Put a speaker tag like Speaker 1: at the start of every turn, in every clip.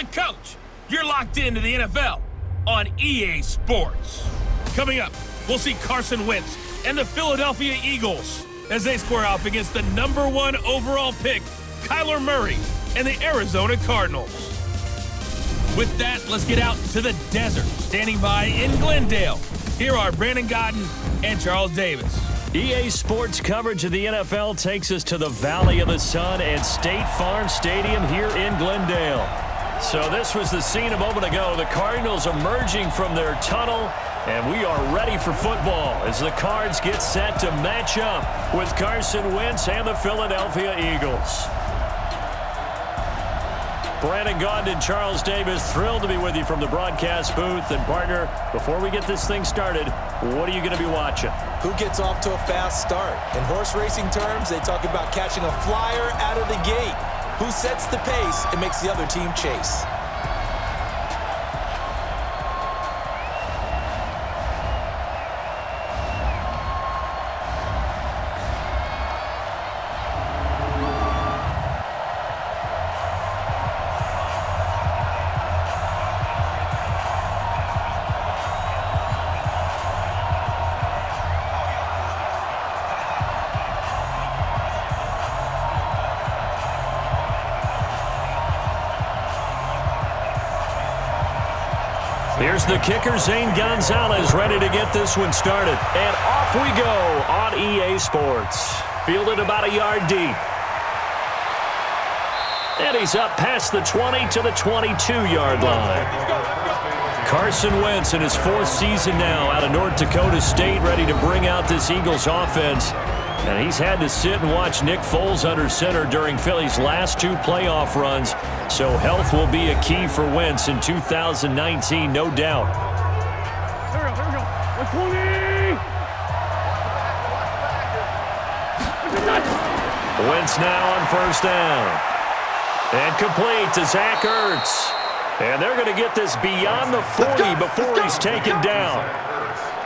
Speaker 1: the coach. You're locked into the NFL on EA Sports. Coming up, we'll see Carson Wentz and the Philadelphia Eagles as they square off against the #1 overall pick, Kyler Murray, and the Arizona Cardinals. With that, let's get out to the desert. Standing by in Glendale, here are Brandon Godden and Charles Davis.
Speaker 2: EA Sports coverage of the NFL takes us to the Valley of the Sun and State Farm Stadium here in Glendale. So this was the scene a moment ago. The Cardinals emerging from their tunnel, and we are ready for football as the Cards get set to match up with Carson Wentz and the Philadelphia Eagles. Brandon Gaudin and Charles Davis, thrilled to be with you from the broadcast booth. And partner, before we get this thing started, what are you going to be watching?
Speaker 3: Who gets off to a fast start? In horse racing terms, they talk about catching a flyer out of the gate. Who sets the pace and makes the other team chase?
Speaker 2: Here's the kicker, Zane Gonzalez, ready to get this one started. And off we go on EA Sports. Fielded about a yard deep. And he's up past the 20 to the 22-yard line. Carson Wentz in his 4th season now out of North Dakota State, ready to bring out this Eagles offense. And he's had to sit and watch Nick Foles under center during Philly's last 2 playoff runs. So health will be a key for Wentz in 2019, no doubt.
Speaker 4: Here we go. 120!
Speaker 2: Wentz now on 1st down. And complete to Zach Ertz. And they're going to get this beyond the 40 before he's taken down.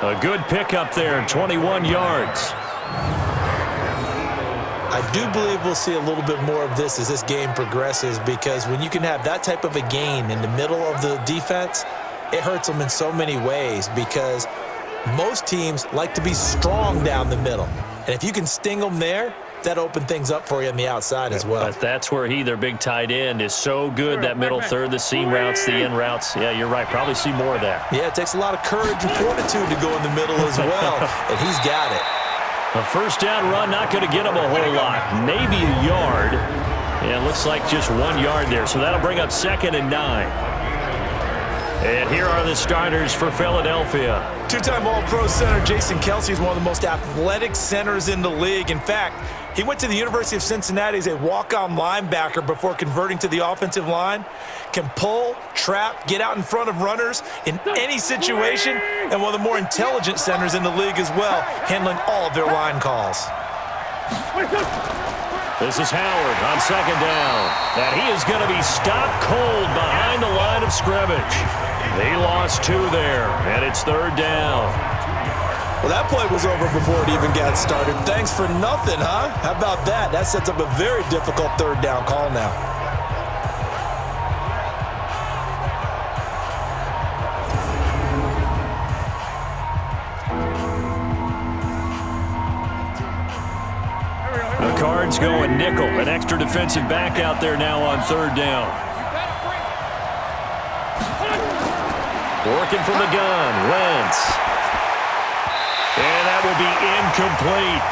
Speaker 2: A good pickup there, 21 yards.
Speaker 3: I do believe we'll see a little bit more of this as this game progresses, because when you can have that type of a gain in the middle of the defense, it hurts them in so many ways, because most teams like to be strong down the middle. And if you can sting them there, that opens things up for you on the outside as well.
Speaker 2: But that's where their big tight end, is so good, that middle third, the seam routes, the in routes. Yeah, you're right. Probably see more of that.
Speaker 3: Yeah, it takes a lot of courage and fortitude to go in the middle as well, and he's got it.
Speaker 2: A 1st down run, not going to get him a whole lot. Maybe a yard. Yeah, it looks like just 1 yard there. So that'll bring up 2nd and 9. And here are the starters for Philadelphia.
Speaker 3: 2-time All-Pro center Jason Kelce is one of the most athletic centers in the league. In fact, he went to the University of Cincinnati as a walk-on linebacker before converting to the offensive line. Can pull, trap, get out in front of runners in any situation, and one of the more intelligent centers in the league as well, handling all of their line calls.
Speaker 2: This is Howard on 2nd down. And he is going to be stopped cold behind the line of scrimmage. He lost 2 there, and it's 3rd down.
Speaker 3: Well, that play was over before it even got started. Thanks for nothing, huh? How about that? That sets up a very difficult 3rd down call now.
Speaker 2: The Cards going nickel, an extra defensive back out there now on 3rd down. Working from the gun, Wentz. And that will be incomplete.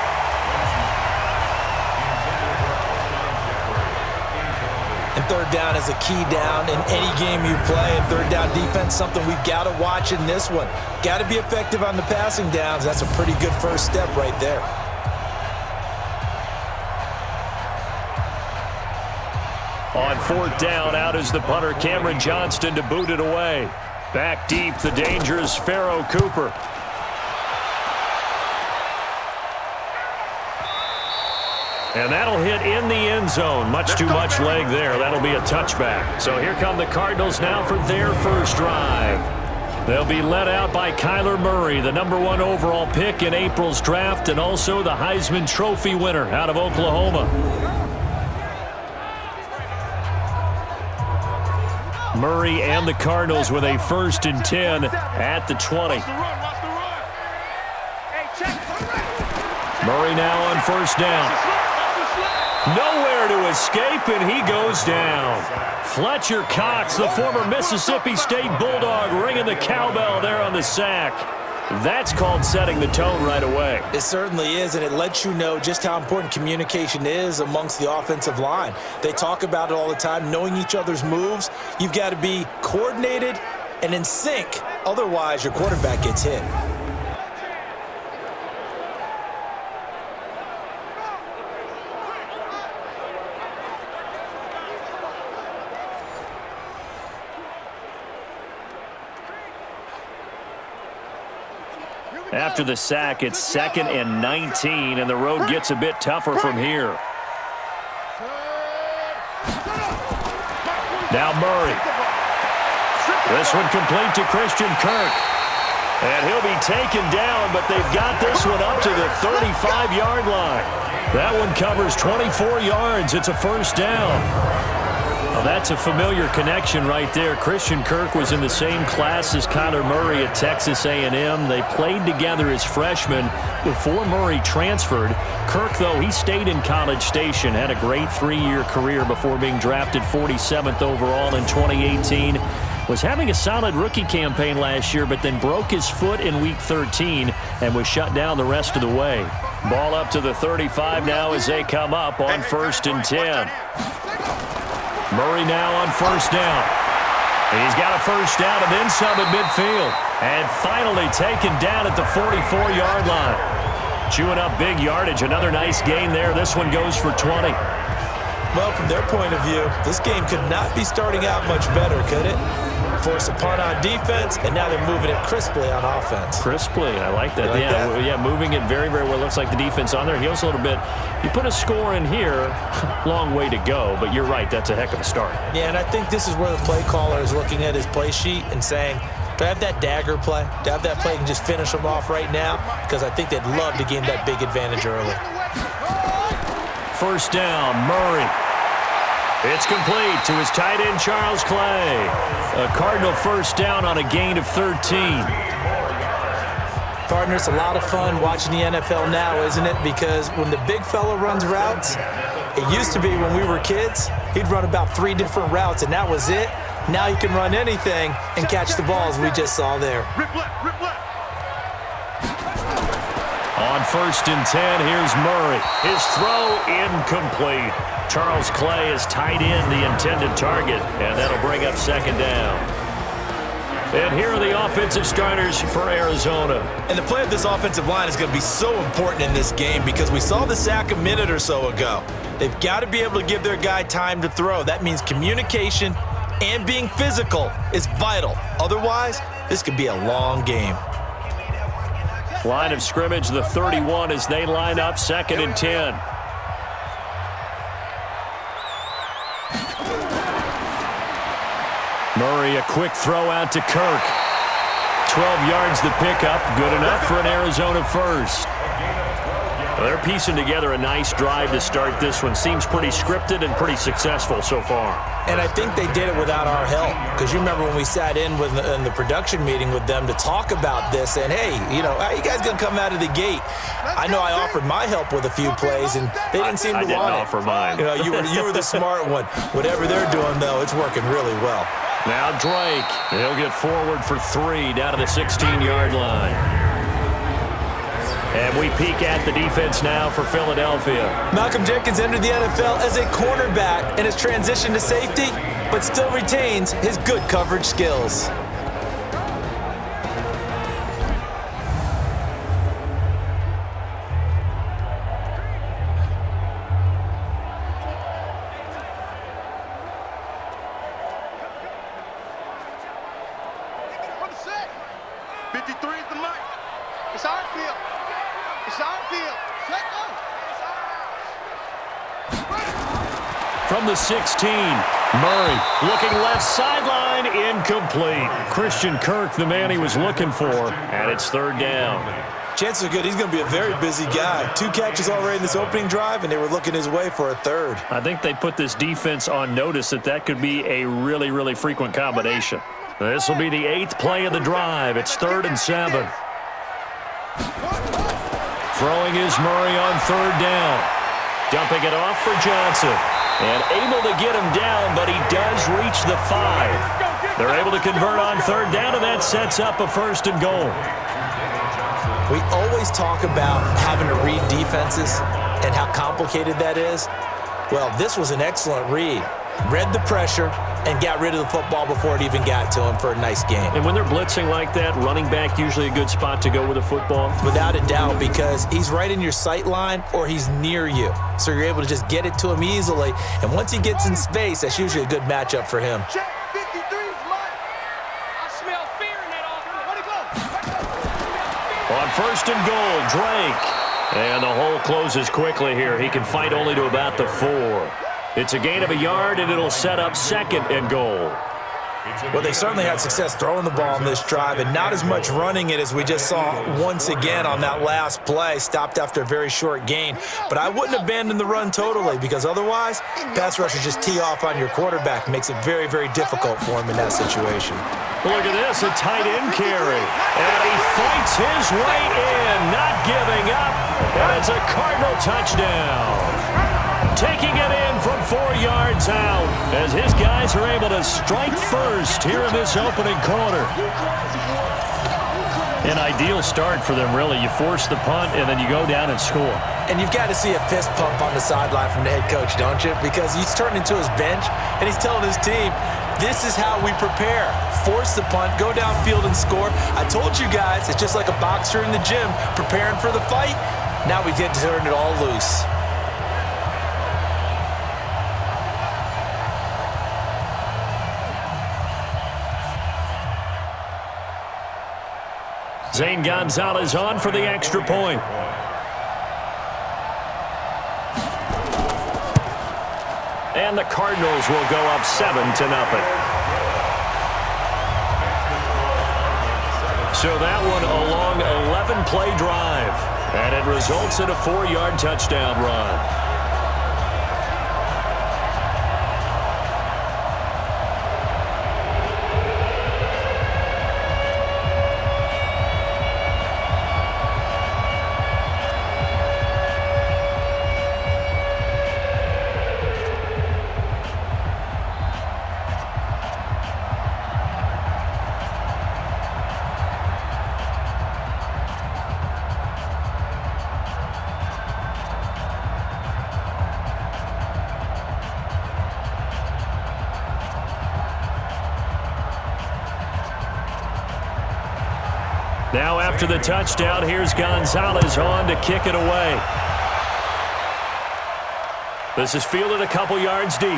Speaker 3: And 3rd down is a key down in any game you play. And 3rd down defense, something we've got to watch in this one. Got to be effective on the passing downs. That's a pretty good first step right there.
Speaker 2: On 4th down, out is the punter, Cameron Johnston, to boot it away. Back deep, the dangerous Pharaoh Cooper. And that'll hit in the end zone. Much too much leg there. That'll be a touchback. So here come the Cardinals now for their first drive. They'll be led out by Kyler Murray, the #1 overall pick in April's draft, and also the Heisman Trophy winner out of Oklahoma. Murray and the Cardinals with a 1st and 10 at the 20. Murray now on 1st down. Nowhere to escape, and he goes down. Fletcher Cox, the former Mississippi State Bulldog, ringing the cowbell there on the sack. That's called setting the tone right away.
Speaker 3: It certainly is, and it lets you know just how important communication is amongst the offensive line. They talk about it all the time, knowing each other's moves. You've got to be coordinated and in sync. Otherwise, your quarterback gets hit.
Speaker 2: After the sack, it's 2nd and 19, and the road gets a bit tougher from here. Now Murray. This one complete to Christian Kirk. And he'll be taken down, but they've got this one up to the 35-yard line. That one covers 24 yards. It's a 1st down. Well, that's a familiar connection right there. Christian Kirk was in the same class as Kyler Murray at Texas A&M. They played together as freshmen before Murray transferred. Kirk, though, he stayed in College Station, had a great 3-year career before being drafted 47th overall in 2018. Was having a solid rookie campaign last year, but then broke his foot in Week 13 and was shut down the rest of the way. Ball up to the 35 now as they come up on 1st and 10. Murray now on 1st down. He's got a 1st down and then some at midfield. And finally taken down at the 44-yard line. Chewing up big yardage. Another nice gain there. This one goes for 20.
Speaker 3: Well, from their point of view, this game could not be starting out much better, could it? Force a punt on defense, and now they're moving it crisply on offense.
Speaker 2: Crisply, I like that.
Speaker 3: Like
Speaker 2: yeah,
Speaker 3: that?
Speaker 2: Yeah, moving it very, very well. Looks like the defense on their heels a little bit. You put a score in here, long way to go, but you're right, that's a heck of a start.
Speaker 3: Yeah, and I think this is where the play caller is looking at his play sheet and saying, do I have that dagger play? Do I have that play and just finish them off right now? Because I think they'd love to gain that big advantage early.
Speaker 2: 1st down, Murray. It's complete to his tight end, Charles Clay. A Cardinal 1st down on a gain of 13.
Speaker 3: Partner, it's a lot of fun watching the NFL now, isn't it? Because when the big fella runs routes, it used to be when we were kids, he'd run about 3 different routes, and that was it. Now he can run anything and catch the balls we just saw there.
Speaker 2: On 1st and 10, here's Murray. His throw incomplete. Charles Clay is tight end, the intended target, and that'll bring up 2nd down. And here are the offensive starters for Arizona.
Speaker 3: And the play of this offensive line is going to be so important in this game because we saw the sack a minute or so ago. They've got to be able to give their guy time to throw. That means communication and being physical is vital. Otherwise, this could be a long game.
Speaker 2: Line of scrimmage, the 31 as they line up, 2nd and 10. Murray, a quick throw out to Kirk. 12 yards the pickup, good enough for an Arizona 1st. Well, they're piecing together a nice drive to start this one. Seems pretty scripted and pretty successful so far.
Speaker 3: And I think they did it without our help. Because you remember when we sat in the production meeting with them to talk about this, and hey, you know, how you guys going to come out of the gate? I know I offered my help with a few plays, and they didn't seem to want it.
Speaker 2: I didn't offer mine.
Speaker 3: You know, you were the smart one. Whatever they're doing, though, it's working really well.
Speaker 2: Now Drake, he'll get forward for 3 down to the 16-yard line. And we peek at the defense now for Philadelphia.
Speaker 3: Malcolm Jenkins entered the NFL as a cornerback and has transitioned to safety, but still retains his good coverage skills.
Speaker 2: From the 16, Murray looking left sideline, incomplete. Christian Kirk, the man he was looking for, and it's 3rd down.
Speaker 3: chances are good he's going to be a very busy guy. 2 catches already in this opening drive, and they were looking his way for a third.
Speaker 2: I think they put this defense on notice that could be a really, really frequent combination. This will be the 8th play of the drive. It's 3rd and 7. Throwing is Murray on 3rd down. Dumping it off for Johnson. And able to get him down, but he does reach the 5. They're able to convert on 3rd down, and that sets up a 1st and goal.
Speaker 3: We always talk about having to read defenses and how complicated that is. Well, this was an excellent read. Read the pressure and got rid of the football before it even got to him for a nice game.
Speaker 2: And when they're blitzing like that, running back usually a good spot to go with the football?
Speaker 3: Without a doubt, because he's right in your sight line or he's near you. So you're able to just get it to him easily. And once he gets in space, that's usually a good matchup for him.
Speaker 4: Check 53's mine. I smell fear in that offense. Where'd he go?
Speaker 2: On 1st and goal, Drake. And the hole closes quickly here. He can fight only to about the 4. It's a gain of a yard, and it'll set up 2nd and goal.
Speaker 3: Well, they certainly had success throwing the ball in this drive, and not as much running it as we just saw once again on that last play. Stopped after a very short gain. But I wouldn't abandon the run totally, because otherwise, pass rushers just tee off on your quarterback. Makes it very, very difficult for him in that situation.
Speaker 2: Look at this, a tight end carry. And he fights his way in, not giving up. And it's a Cardinal touchdown. Taking it in from 4 yards out as his guys are able to strike first here in this opening quarter. An ideal start for them, really. You force the punt, and then you go down and score.
Speaker 3: And you've got to see a fist pump on the sideline from the head coach, don't you? Because he's turned into his bench, and he's telling his team, this is how we prepare. Force the punt, go downfield and score. I told you guys, it's just like a boxer in the gym preparing for the fight. Now we get to turn it all loose.
Speaker 2: Zane Gonzalez on for the extra point. And the Cardinals will go up 7-0. So that one a long 11-play drive. And it results in a 4-yard touchdown run. Now after the touchdown, here's Gonzalez on to kick it away. This is fielded a couple yards deep.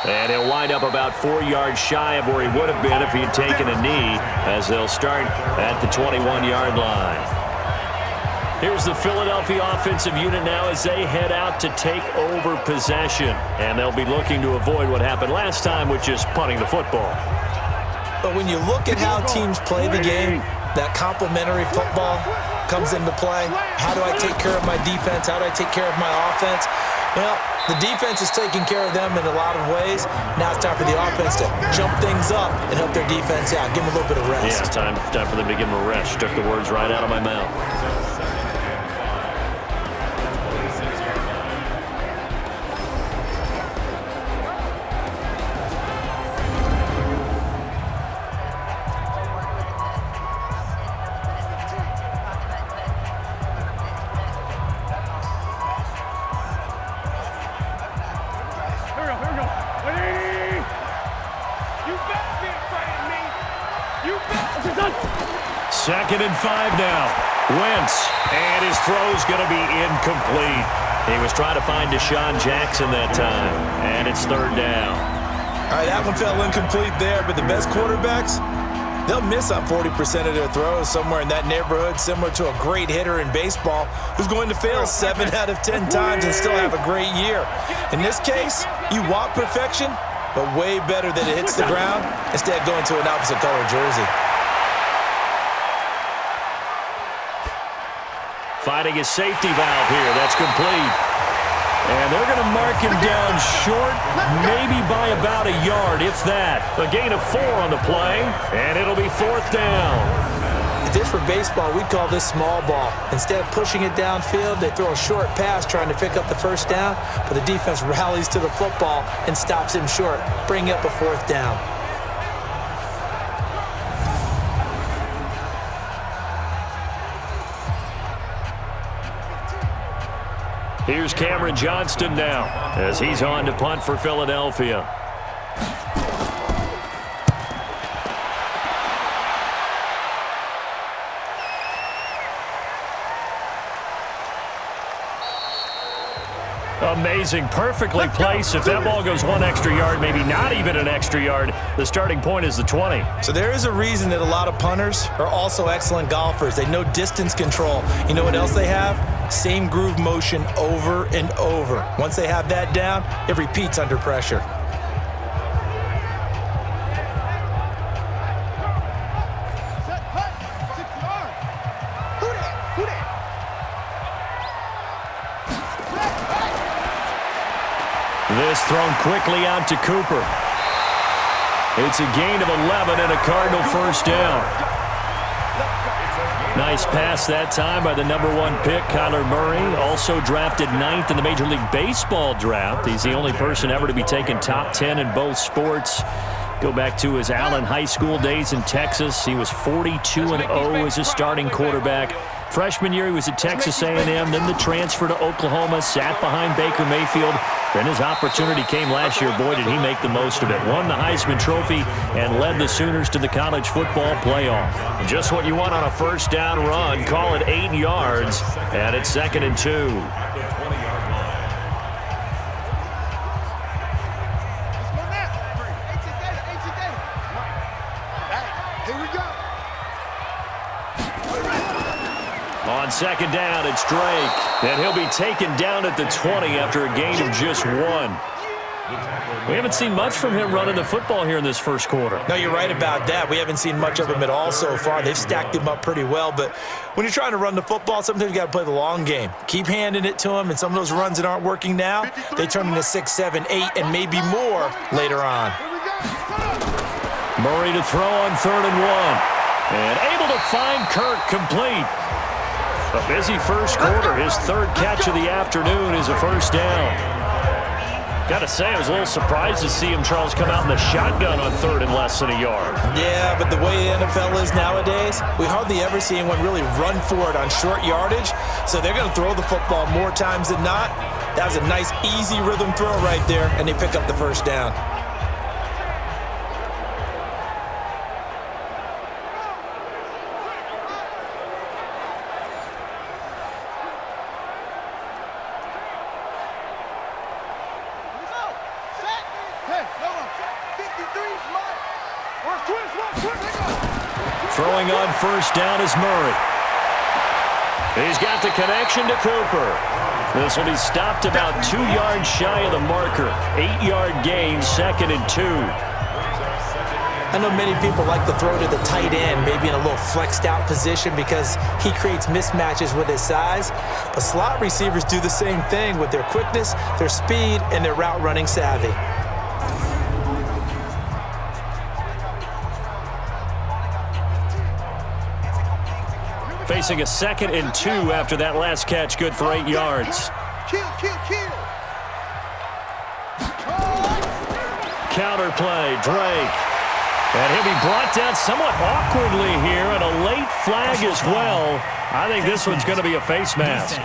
Speaker 2: And he'll wind up about 4 yards shy of where he would have been if he had taken a knee, as they'll start at the 21-yard line. Here's the Philadelphia offensive unit now as they head out to take over possession. And they'll be looking to avoid what happened last time, which is punting the football.
Speaker 3: But when you look at how teams play the game, that complementary football comes into play. How do I take care of my defense? How do I take care of my offense? Well, the defense is taking care of them in a lot of ways. Now it's time for the offense to jump things up and help their defense out. Give them a little bit of rest.
Speaker 2: Yeah, time for them to give them a rest. Took the words right out of my mouth. Second and 5 now. Wentz, and his throw's going to be incomplete. He was trying to find Deshaun Jackson that time, and it's 3rd down.
Speaker 3: All right, that one fell incomplete there, but the best quarterbacks, they'll miss on 40% of their throws, somewhere in that neighborhood, similar to a great hitter in baseball who's going to fail 7 out of 10 times and still have a great year. In this case, you want perfection, but way better that it hits the ground instead of going to an opposite color jersey.
Speaker 2: Finding his safety valve here. That's complete. And they're going to mark him down short, maybe by about a yard, if that. A gain of 4 on the play, and it'll be 4th down.
Speaker 3: If this were baseball, we'd call this small ball. Instead of pushing it downfield, they throw a short pass trying to pick up the first down, but the defense rallies to the football and stops him short, bringing up a 4th down.
Speaker 2: Here's Cameron Johnston now as he's on to punt for Philadelphia. Amazing. Perfectly placed. If that ball goes 1 extra yard, maybe not even an extra yard, the starting point is the 20.
Speaker 3: So there is a reason that a lot of punters are also excellent golfers. They know distance control. You know what else they have? Same groove motion over and over. Once they have that down, it repeats under pressure.
Speaker 2: This thrown quickly out to Cooper. It's a gain of 11 and a Cardinal first down. Nice pass that time by the #1 pick, Kyler Murray. Also drafted 9th in the Major League Baseball draft. He's the only person ever to be taken top 10 in both sports. Go back to his Allen High School days in Texas. He was 42-0 as a starting quarterback. Freshman year, he was at Texas A&M, then the transfer to Oklahoma, sat behind Baker Mayfield. Then his opportunity came last year. Boy, did he make the most of it. Won the Heisman Trophy and led the Sooners to the college football playoff. Just what you want on a first down run. Call it 8 yards, and it's 2nd and 2. On 2nd down, it's Drake, and he'll be taken down at the 20 after a gain of just 1. We haven't seen much from him running the football here in this first quarter.
Speaker 3: No, you're right about that. We haven't seen much of him at all so far. They've stacked him up pretty well, but when you're trying to run the football, sometimes you got to play the long game. Keep handing it to him, and some of those runs that aren't working now, they turn into 6, 7, 8, and maybe more later on.
Speaker 2: Murray to throw on 3rd and 1, and able to find Kirk complete. A busy first quarter. His 3rd catch of the afternoon is a first down. Got to say, I was a little surprised to see him, Charles, come out in the shotgun on 3rd and less than a yard.
Speaker 3: Yeah, but the way the NFL is nowadays, we hardly ever see anyone really run for it on short yardage, so they're going to throw the football more times than not. That was a nice, easy rhythm throw right there, and they pick up the first down.
Speaker 2: Throwing on first down is Murray. He's got the connection to Cooper. This will be stopped about 2 yards shy of the marker. 8-yard gain, 2nd and 2.
Speaker 3: I know many people like to throw to the tight end, maybe in a little flexed out position because he creates mismatches with his size. But slot receivers do the same thing with their quickness, their speed, and their route running savvy.
Speaker 2: Facing a 2nd and 2 after that last catch, good for 8 yards. Counter play, Drake. And he'll be brought down somewhat awkwardly here, and a late flag as well. I think this one's going to be a face mask.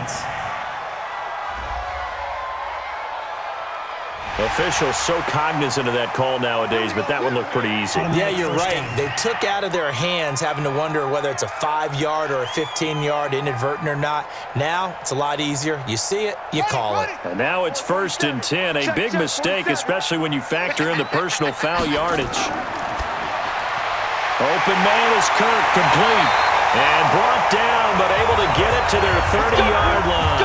Speaker 2: Officials so cognizant of that call nowadays, but that one looked pretty easy.
Speaker 3: Yeah, you're right. They took out of their hands having to wonder whether it's a 5-yard or a 15-yard, inadvertent or not. Now, it's a lot easier. You see it, you call it.
Speaker 2: And now it's 1st and 10. A big mistake, especially when you factor in the personal foul yardage. Open man is Kirk, complete. And brought down, but able to get it to their 30-yard line.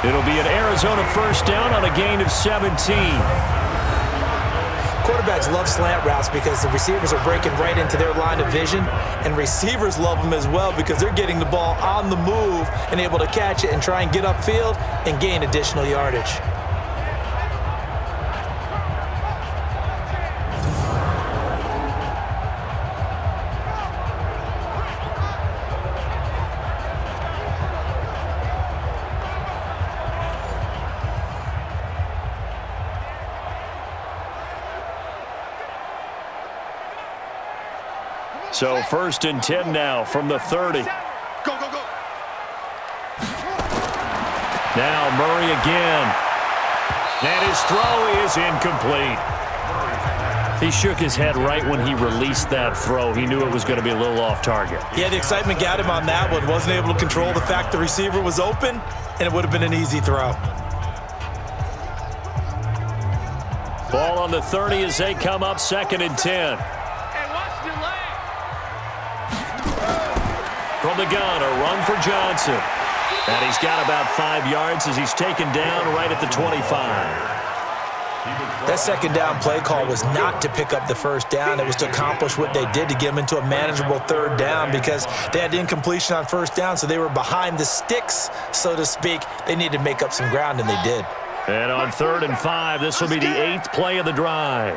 Speaker 2: It'll be an Arizona first down on a gain of 17.
Speaker 3: quarterbacks love slant routes because the receivers are breaking right into their line of vision, and receivers love them as well because they're getting the ball on the move and able to catch it and try and get upfield and gain additional yardage.
Speaker 2: So 1st and 10 now from the 30.
Speaker 4: Go, go, go.
Speaker 2: Now Murray again. And his throw is incomplete. He shook his head right when he released that throw. He knew it was going to be a little off target.
Speaker 3: Yeah, the excitement got him on that one. Wasn't able to control the fact the receiver was open, and it would have been an easy throw.
Speaker 2: Ball on the 30 as they come up 2nd and 10. From the gun, a run for Johnson. And he's got about 5 yards as he's taken down right at the 25.
Speaker 3: That second down play call was not to pick up the first down. It was to accomplish what they did to get them into a manageable 3rd down because they had incompletion on 1st down, so they were behind the sticks, so to speak. They needed to make up some ground, and they did.
Speaker 2: And on 3rd and 5, this will be the 8th play of the drive.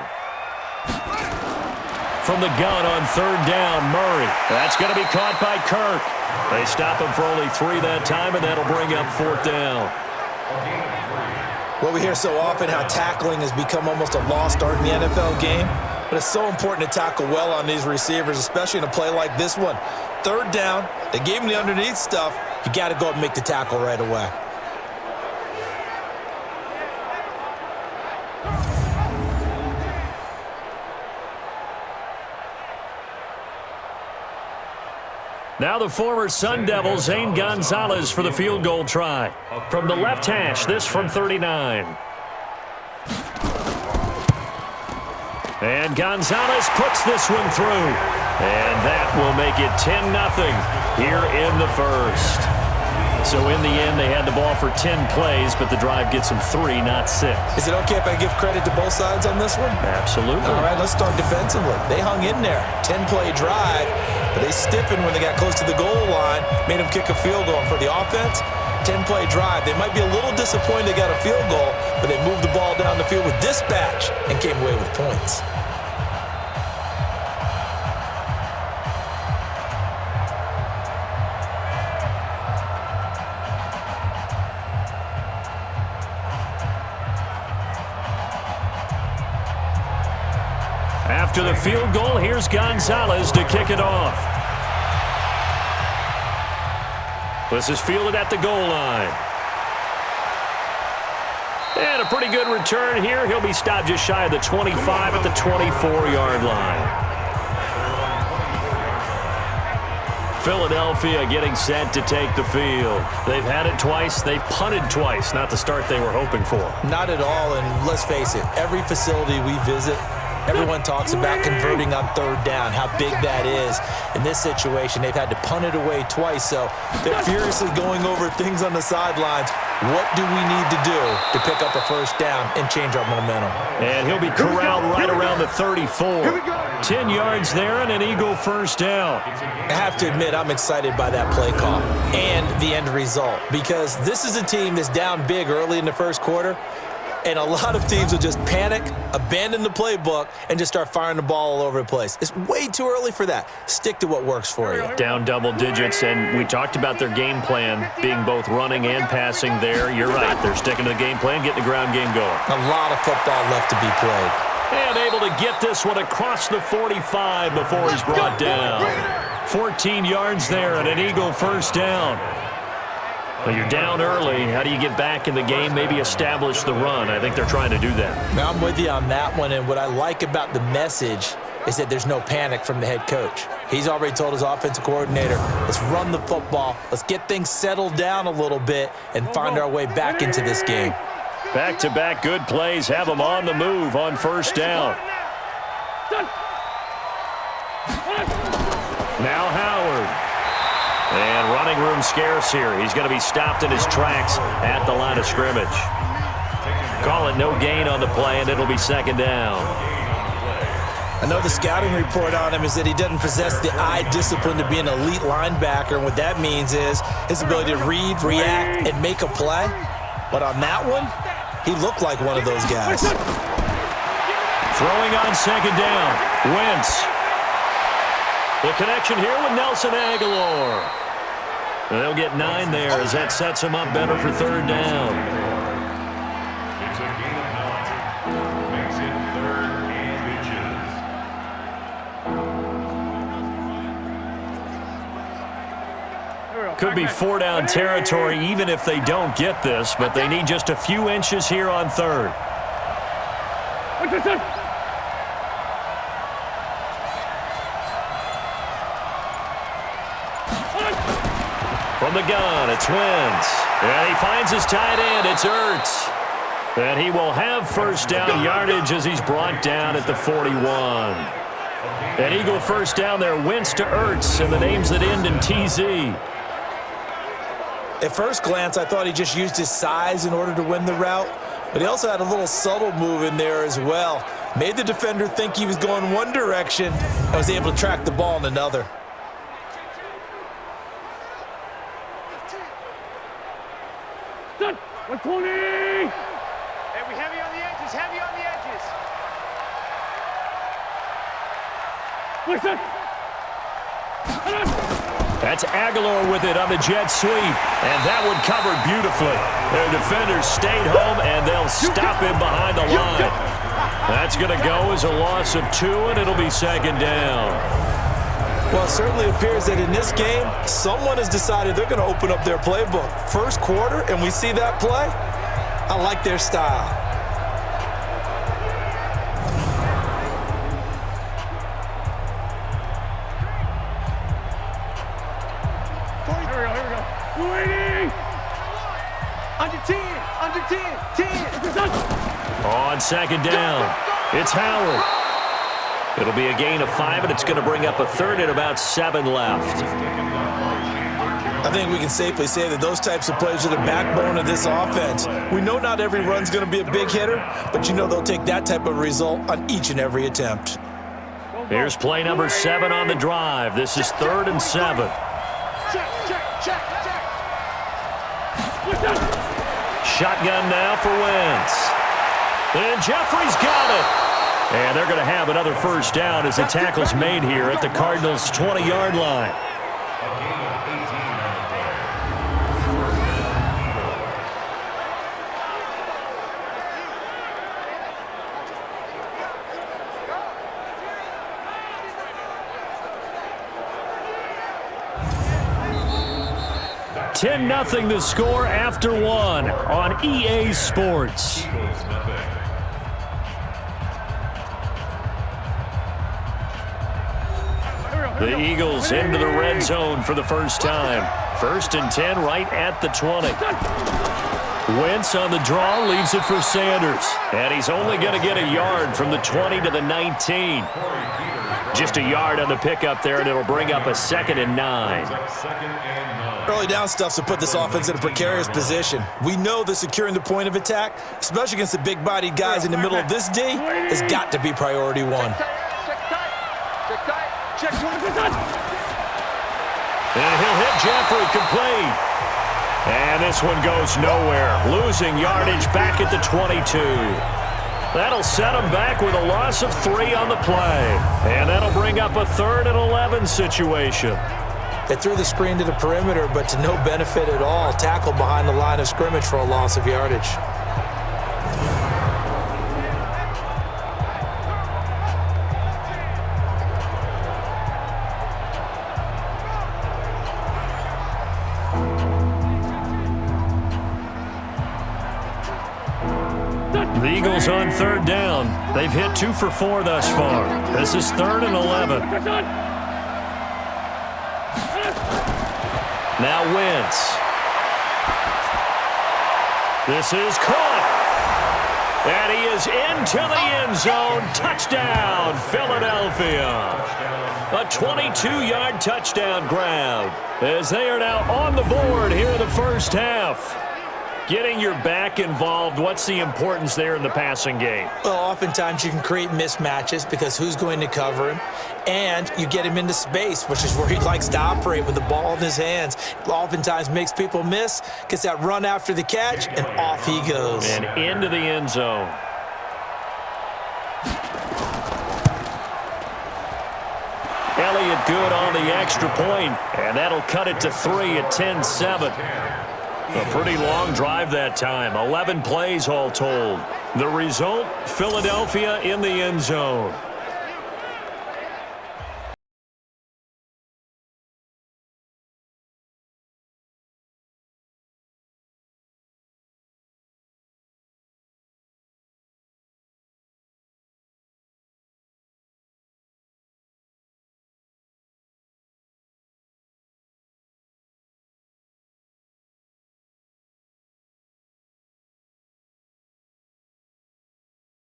Speaker 2: From the gun on 3rd down, Murray. That's going to be caught by Kirk. They stop him for only 3 that time, and that'll bring up 4th down.
Speaker 3: Well, we hear so often how tackling has become almost a lost art in the NFL game, but it's so important to tackle well on these receivers, especially in a play like this one. 3rd down, they gave him the underneath stuff. You got to go and make the tackle right away.
Speaker 2: Now the former Sun Devil, Zane Gonzalez, for the field goal try. From the left hash, this from 39. And Gonzalez puts this one through. And that will make it 10-0 here in the 1st. So in the end, they had the ball for 10 plays, but the drive gets them 3, not 6.
Speaker 3: Is it okay if I give credit to both sides on this one?
Speaker 2: Absolutely.
Speaker 3: All right, let's start defensively. They hung in there. 10-play drive, but they stiffened when they got close to the goal line, made them kick a field goal. And for the offense, 10-play drive. They might be a little disappointed they got a field goal, but they moved the ball down the field with dispatch and came away with points.
Speaker 2: After the field goal, here's Gonzalez to kick it off. This is fielded at the goal line. And a pretty good return here. He'll be stopped just shy of the 25 at the 24-yard line. Philadelphia getting set to take the field. They've had it twice. They've punted twice. Not the start they were hoping for.
Speaker 3: Not at all, and let's face it, every facility we visit, everyone talks about converting on 3rd down, how big that is. In this situation, they've had to punt it away twice, so they're furiously going over things on the sidelines. What do we need to do to pick up a 1st down and change our momentum?
Speaker 2: And he'll be corralled right around the 34. 10 yards there and an Eagle 1st down.
Speaker 3: I have to admit, I'm excited by that play call and the end result because this is a team that's down big early in the 1st quarter. And a lot of teams will just panic, abandon the playbook, and just start firing the ball all over the place. It's way too early for that. Stick to what works for you.
Speaker 2: Down double digits, and we talked about their game plan being both running and passing there. You're right. They're sticking to the game plan, getting the ground game going.
Speaker 3: A lot of football left to be played.
Speaker 2: And able to get this one across the 45 before he's brought down. 14 yards there and an Eagle 1st down. Well, you're down early. How do you get back in the game, maybe establish the run? I think they're trying to do that.
Speaker 3: Now, I'm with you on that one, and what I like about the message is that there's no panic from the head coach. He's already told his offensive coordinator, let's run the football, let's get things settled down a little bit and find our way back into this game.
Speaker 2: Back-to-back good plays have them on the move on 1st down. Now Howard. And running room scarce here. He's going to be stopped in his tracks at the line of scrimmage. Call it no gain on the play, and it'll be 2nd down.
Speaker 3: I know the scouting report on him is that he doesn't possess the eye discipline to be an elite linebacker, and what that means is his ability to read, react, and make a play. But on that one, he looked like one of those guys.
Speaker 2: Throwing on second down, Wentz. The connection here with Nelson Aguilar. They'll get 9 there as that sets him up better for third down.
Speaker 5: It's a gain of 9. Makes it 3rd and inches.
Speaker 2: Could be 4-down territory even if they don't get this, but they need just a few inches here on third. From the gun, it's Wentz. And he finds his tight end, it's Ertz. And he will have first down yardage as he's brought down at the 41. An Eagle first down there, Wentz to Ertz, and the names that end in TZ.
Speaker 3: At first glance, I thought he just used his size in order to win the route, but he also had a little subtle move in there as well. Made the defender think he was going one direction and was able to track the ball in another.
Speaker 4: Done. 120. Hey, we heavy on the edges, heavy on the edges. Listen.
Speaker 2: That's Aguilar with it on the jet sweep, and that one covered beautifully. Their defenders stayed home, and they'll stop him behind the line. That's going to go as a loss of 2, and it'll be second down.
Speaker 3: Well, it certainly appears that in this game, someone has decided they're going to open up their playbook. First quarter, and we see that play. I like their style.
Speaker 4: Here we go. 280. Under 10, under 10, 10.
Speaker 2: On second down, it's Howard. It'll be a gain of 5, and it's going to bring up a third and about 7 left.
Speaker 3: I think we can safely say that those types of plays are the backbone of this offense. We know not every run's going to be a big hitter, but you know they'll take that type of result on each and every attempt.
Speaker 2: Here's play number 7 on the drive. This is 3rd and 7.
Speaker 4: Check.
Speaker 2: Shotgun now for Wentz. And Jeffrey's got it. And they're going to have another first down as the tackle's made here at the Cardinals' 20-yard line. $10-0 the score after 1 on EA Sports. The Eagles into the red zone for the first time. 1st and 10 right at the 20. Wentz on the draw leaves it for Sanders. And he's only going to get a yard from the 20 to the 19. Just a yard on the pickup there, and it'll bring up a 2nd and 9.
Speaker 3: Early down stuff's to put this offense in a precarious position. We know that securing the point of attack, especially against the big-bodied guys in the middle of this D, has got to be priority 1.
Speaker 4: Check.
Speaker 2: And he'll hit Jeffrey complete. And this one goes nowhere. Losing yardage back at the 22. That'll set him back with a loss of 3 on the play. And that'll bring up a 3rd and 11 situation.
Speaker 3: They threw the screen to the perimeter, but to no benefit at all. Tackled behind the line of scrimmage for a loss of yardage.
Speaker 2: The Eagles on 3rd down. They've hit 2 for 4 thus far. This is 3rd and 11. Now Wentz. This is caught. And he is into the end zone. Touchdown, Philadelphia. A 22-yard touchdown grab as they are now on the board here in the first half. Getting your back involved, what's the importance there in the passing game?
Speaker 3: Well, oftentimes you can create mismatches because who's going to cover him? And you get him into space, which is where he likes to operate with the ball in his hands. Oftentimes makes people miss, gets that run after the catch, and off he goes.
Speaker 2: And into the end zone. Elliott good on the extra point, and that'll cut it to 3 at 10-7. A pretty long drive that time, 11 plays all told. The result, Philadelphia in the end zone.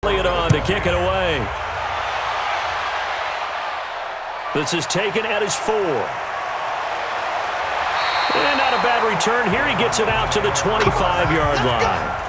Speaker 2: Elliott on to kick it away. This is taken at his 4. And not a bad return here. He gets it out to the 25-yard line.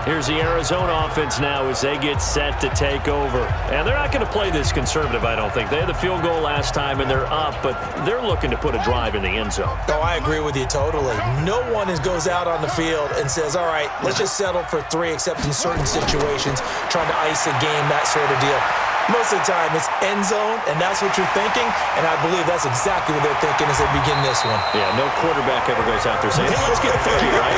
Speaker 2: Here's the Arizona offense now as they get set to take over. And they're not going to play this conservative, I don't think. They had the field goal last time, and they're up, but they're looking to put a drive in the end zone.
Speaker 3: Oh, I agree with you totally. No one goes out on the field and says, all right, let's just settle for 3, except in certain situations, trying to ice a game, that sort of deal. Most of the time, it's end zone, and that's what you're thinking, and I believe that's exactly what they're thinking as they begin this one.
Speaker 2: Yeah, no quarterback ever goes out there saying, hey, let's get 30, right?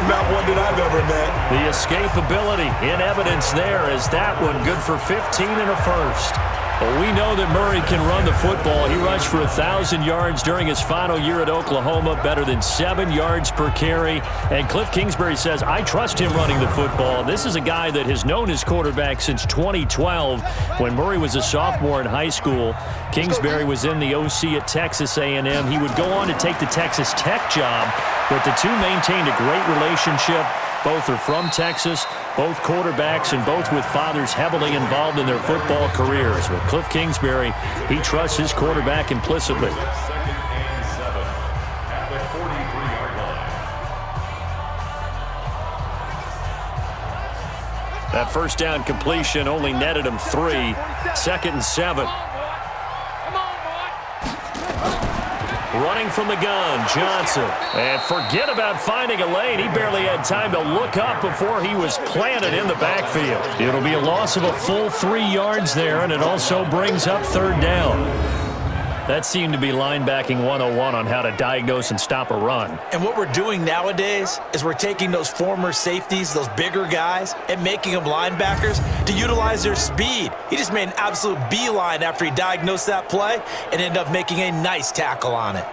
Speaker 3: Not one that I've ever met.
Speaker 2: The escapability in evidence there as that one good for 15 and a first. Well, we know that Murray can run the football. He rushed for 1,000 yards during his final year at Oklahoma, better than 7 yards per carry. And Cliff Kingsbury says, I trust him running the football. This is a guy that has known his quarterback since 2012 when Murray was a sophomore in high school. Kingsbury was in the OC at Texas A&M. He would go on to take the Texas Tech job, but the two maintained a great relationship. Both are from Texas, both quarterbacks, and both with fathers heavily involved in their football careers. With Cliff Kingsbury, he trusts his quarterback implicitly.
Speaker 5: 2nd and 7 at the 43-yard line.
Speaker 2: That first down completion only netted him 3. 2nd and 7. Running from the gun, Johnson. And forget about finding a lane. He barely had time to look up before he was planted in the backfield. It'll be a loss of a full 3 yards there, and it also brings up 3rd down. That seemed to be linebacking 101 on how to diagnose and stop a run.
Speaker 3: And what we're doing nowadays is we're taking those former safeties, those bigger guys, and making them linebackers to utilize their speed. He just made an absolute beeline after he diagnosed that play and ended up making a nice tackle on it.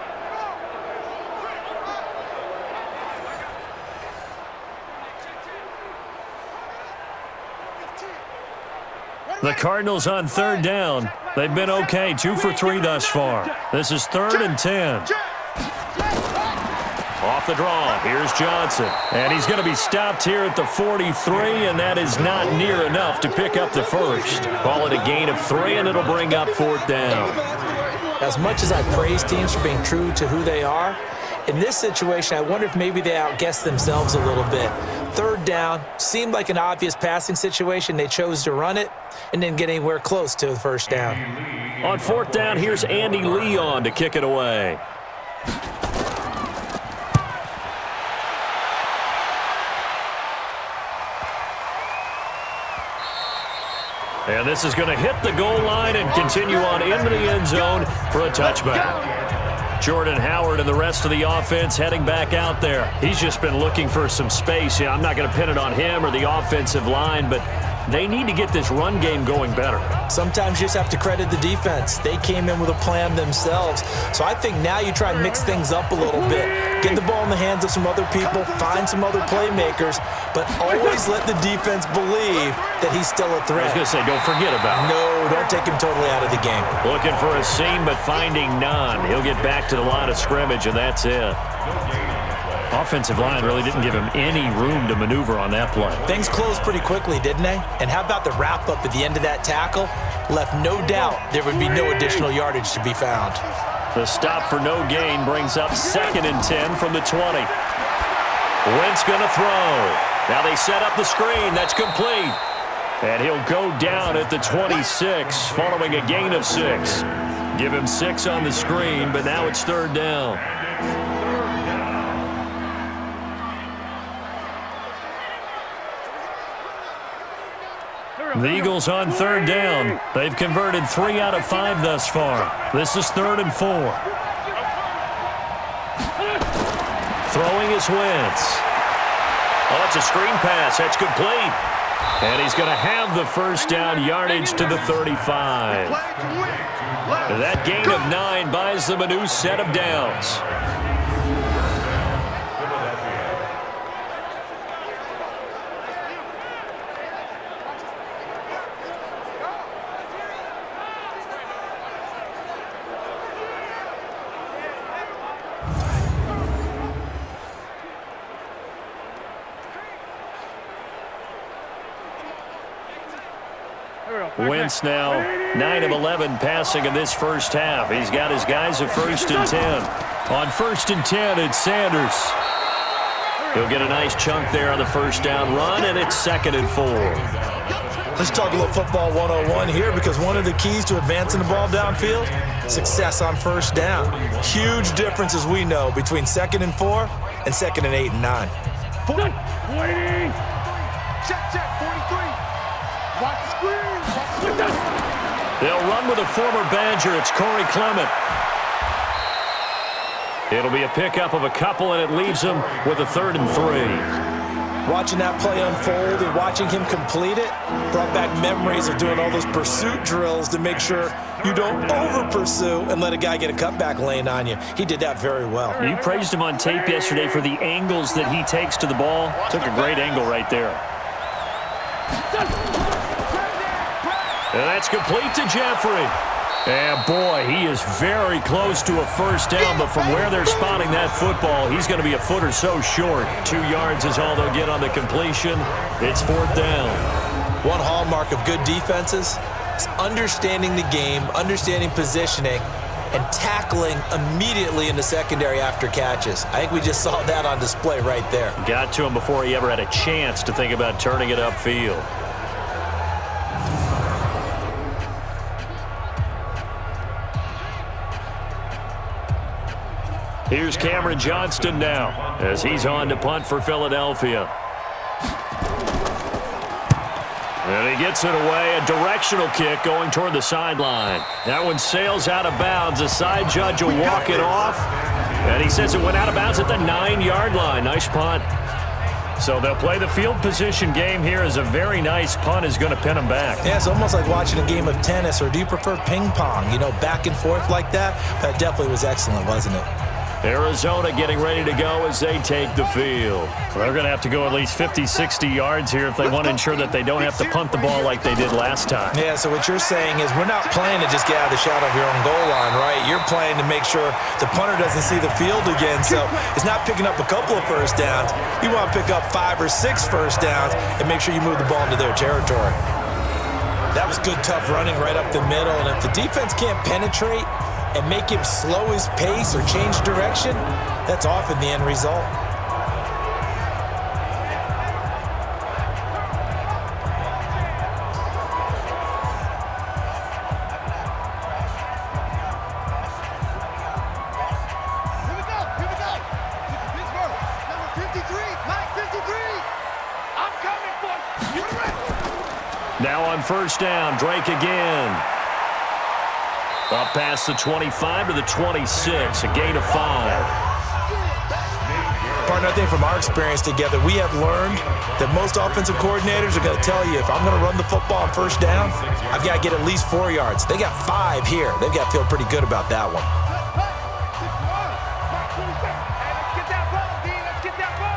Speaker 2: The Cardinals on 3rd down. They've been okay, 2 for 3 thus far. This is 3rd and 10. Off the draw, here's Johnson. And he's going to be stopped here at the 43, and that is not near enough to pick up the first. Call it a gain of 3, and it'll bring up 4th down.
Speaker 3: As much as I praise teams for being true to who they are, in this situation, I wonder if maybe they outguessed themselves a little bit. 3rd down, seemed like an obvious passing situation. They chose to run it and didn't get anywhere close to the 1st down.
Speaker 2: On 4th down, here's Andy Lee on to kick it away. And this is going to hit the goal line and continue on into the end zone for a touchback. Jordan Howard and the rest of the offense heading back out there. He's just been looking for some space. Yeah, I'm not going to pin it on him or the offensive line, but they need to get this run game going better.
Speaker 3: Sometimes you just have to credit the defense. They came in with a plan themselves. So I think now you try and mix things up a little bit. Get the ball in the hands of some other people, find some other playmakers, but always let the defense believe that he's still a threat.
Speaker 2: I was going to say, don't forget about him.
Speaker 3: No, don't take him totally out of the game.
Speaker 2: Looking for a seam, but finding none. He'll get back to the line of scrimmage, and that's it. Offensive line really didn't give him any room to maneuver on that play.
Speaker 3: Things closed pretty quickly, didn't they? And how about the wrap-up at the end of that tackle? Left no doubt there would be no additional yardage to be found.
Speaker 2: The stop for no gain brings up 2nd and 10 from the 20. Wentz going to throw. Now they set up the screen. That's complete. And he'll go down at the 26 following a gain of 6. Give him 6 on the screen, but now it's 3rd down. The Eagles on 3rd down. They've converted 3 out of 5 thus far. This is 3rd and 4. Throwing is Wentz. Oh, it's a screen pass. That's complete. And he's going to have the 1st down yardage to the 35. That gain of 9 buys them a new set of downs. Wentz now 9 of 11 passing in this first half. He's got his guys at 1st and 10. On 1st and 10, it's Sanders. He'll get a nice chunk there on the 1st down run, and it's 2nd and 4.
Speaker 3: Let's talk a little football 101 here, because one of the keys to advancing the ball downfield, success on 1st down. Huge difference, as we know, between 2nd and 4 and 2nd and 8 and 9.
Speaker 4: Waiting. Check, 43. Watch the screen.
Speaker 2: They'll run with a former Badger. It's Corey Clement. It'll be a pickup of a couple, and it leaves them with a 3rd and 3.
Speaker 3: Watching that play unfold and watching him complete it brought back memories of doing all those pursuit drills to make sure you don't over-pursue and let a guy get a cutback lane on you. He did that very well.
Speaker 2: You praised him on tape yesterday for the angles that he takes to the ball. Took a great angle right there. And that's complete to Jeffrey. And boy, he is very close to a 1st down, but from where they're spotting that football, he's going to be a foot or so short. 2 yards is all they'll get on the completion. It's 4th down.
Speaker 3: One hallmark of good defenses is understanding the game, understanding positioning, and tackling immediately in the secondary after catches. I think we just saw that on display right there.
Speaker 2: Got to him before he ever had a chance to think about turning it upfield. Here's Cameron Johnston now as he's on to punt for Philadelphia. And he gets it away. A directional kick going toward the sideline. That one sails out of bounds. The side judge will walk it off. And he says it went out of bounds at the 9-yard line. Nice punt. So they'll play the field position game here as a very nice punt is going to pin them back.
Speaker 3: Yeah, it's almost like watching a game of tennis, or do you prefer ping pong? You know, back and forth like that? That definitely was excellent, wasn't it?
Speaker 2: Arizona getting ready to go as they take the field. Well, they're going to have to go at least 50, 60 yards here if they want to ensure that they don't have to punt the ball like they did last time.
Speaker 3: Yeah, so what you're saying is we're not playing to just get out of the shadow of your own goal line, right? You're playing to make sure the punter doesn't see the field again. So it's not picking up a couple of 1st downs. You want to pick up 5 or 6 1st downs and make sure you move the ball into their territory. That was good, tough running right up the middle. And if the defense can't penetrate and make him slow his pace or change direction, that's often the end result.
Speaker 4: Here we go. Pittsburgh, number 53, Mike 53. I'm coming for you. You're ready.
Speaker 2: Now on 1st down, Drake again. Up past the 25 to the 26, a gain of 5.
Speaker 3: Partner, I think from our experience together, we have learned that most offensive coordinators are going to tell you, if I'm going to run the football on 1st down, I've got to get at least 4 yards. They got 5 here. They've got to feel pretty good about that one.
Speaker 4: Let's get that ball, D. Let's get that ball.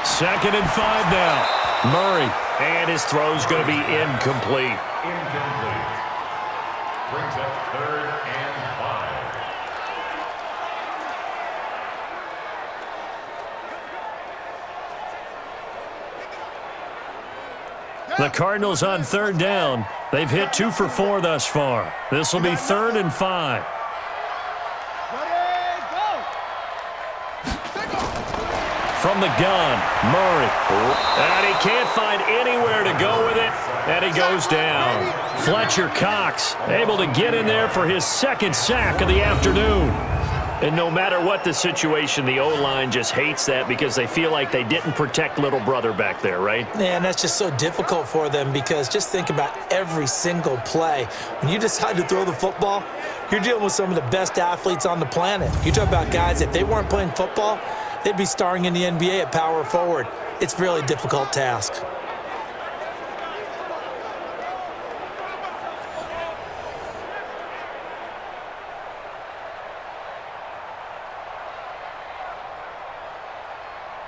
Speaker 2: 2nd and 5 now. Murray, and his throw's going to be incomplete.
Speaker 5: Incomplete. Brings up 3rd and 5.
Speaker 2: The Cardinals on third down. They've hit 2 for 4 thus far. This will be 3rd and 5. From the gun, Murray. And he can't find anywhere to go with it, and he goes down. Fletcher Cox able to get in there for his 2nd sack of the afternoon. And no matter what the situation, the O-line just hates that because they feel like they didn't protect little brother back there, right?
Speaker 3: Yeah, and that's just so difficult for them because just think about every single play. When you decide to throw the football, you're dealing with some of the best athletes on the planet. You talk about guys, if they weren't playing football, they'd be starring in the NBA at power forward. It's a really difficult task.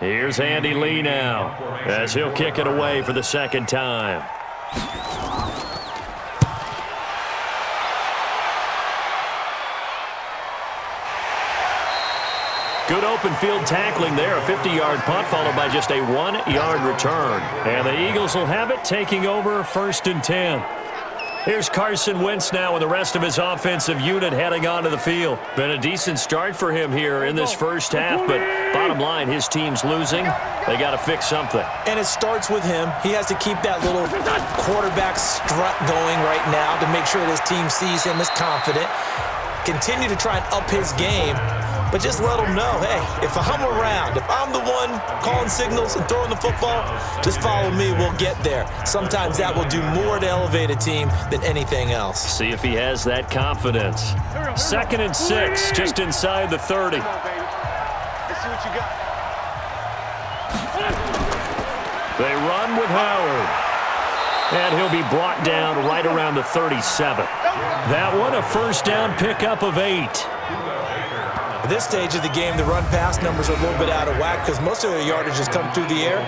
Speaker 2: Here's Andy Lee now as he'll kick it away for the 2nd time. Good open field tackling there. A 50-yard punt followed by just a 1-yard return. And the Eagles will have it, taking over 1st and 10. Here's Carson Wentz now with the rest of his offensive unit heading onto the field. Been a decent start for him here in this first half, but bottom line, his team's losing. They got to fix something.
Speaker 3: And it starts with him. He has to keep that little quarterback strut going right now to make sure that his team sees him as confident. Continue to try and up his game, but just let him know, hey, if I'm around, if I'm the one calling signals and throwing the football, just follow me, we'll get there. Sometimes that will do more to elevate a team than anything else.
Speaker 2: See if he has that confidence. 2nd and 6, just inside the 30.
Speaker 4: Let's see what you got.
Speaker 2: They run with Howard. And he'll be brought down right around the 37. That one, a 1st down pickup of 8.
Speaker 3: At this stage of the game, the run-pass numbers are a little bit out of whack because most of their yardage has come through the air.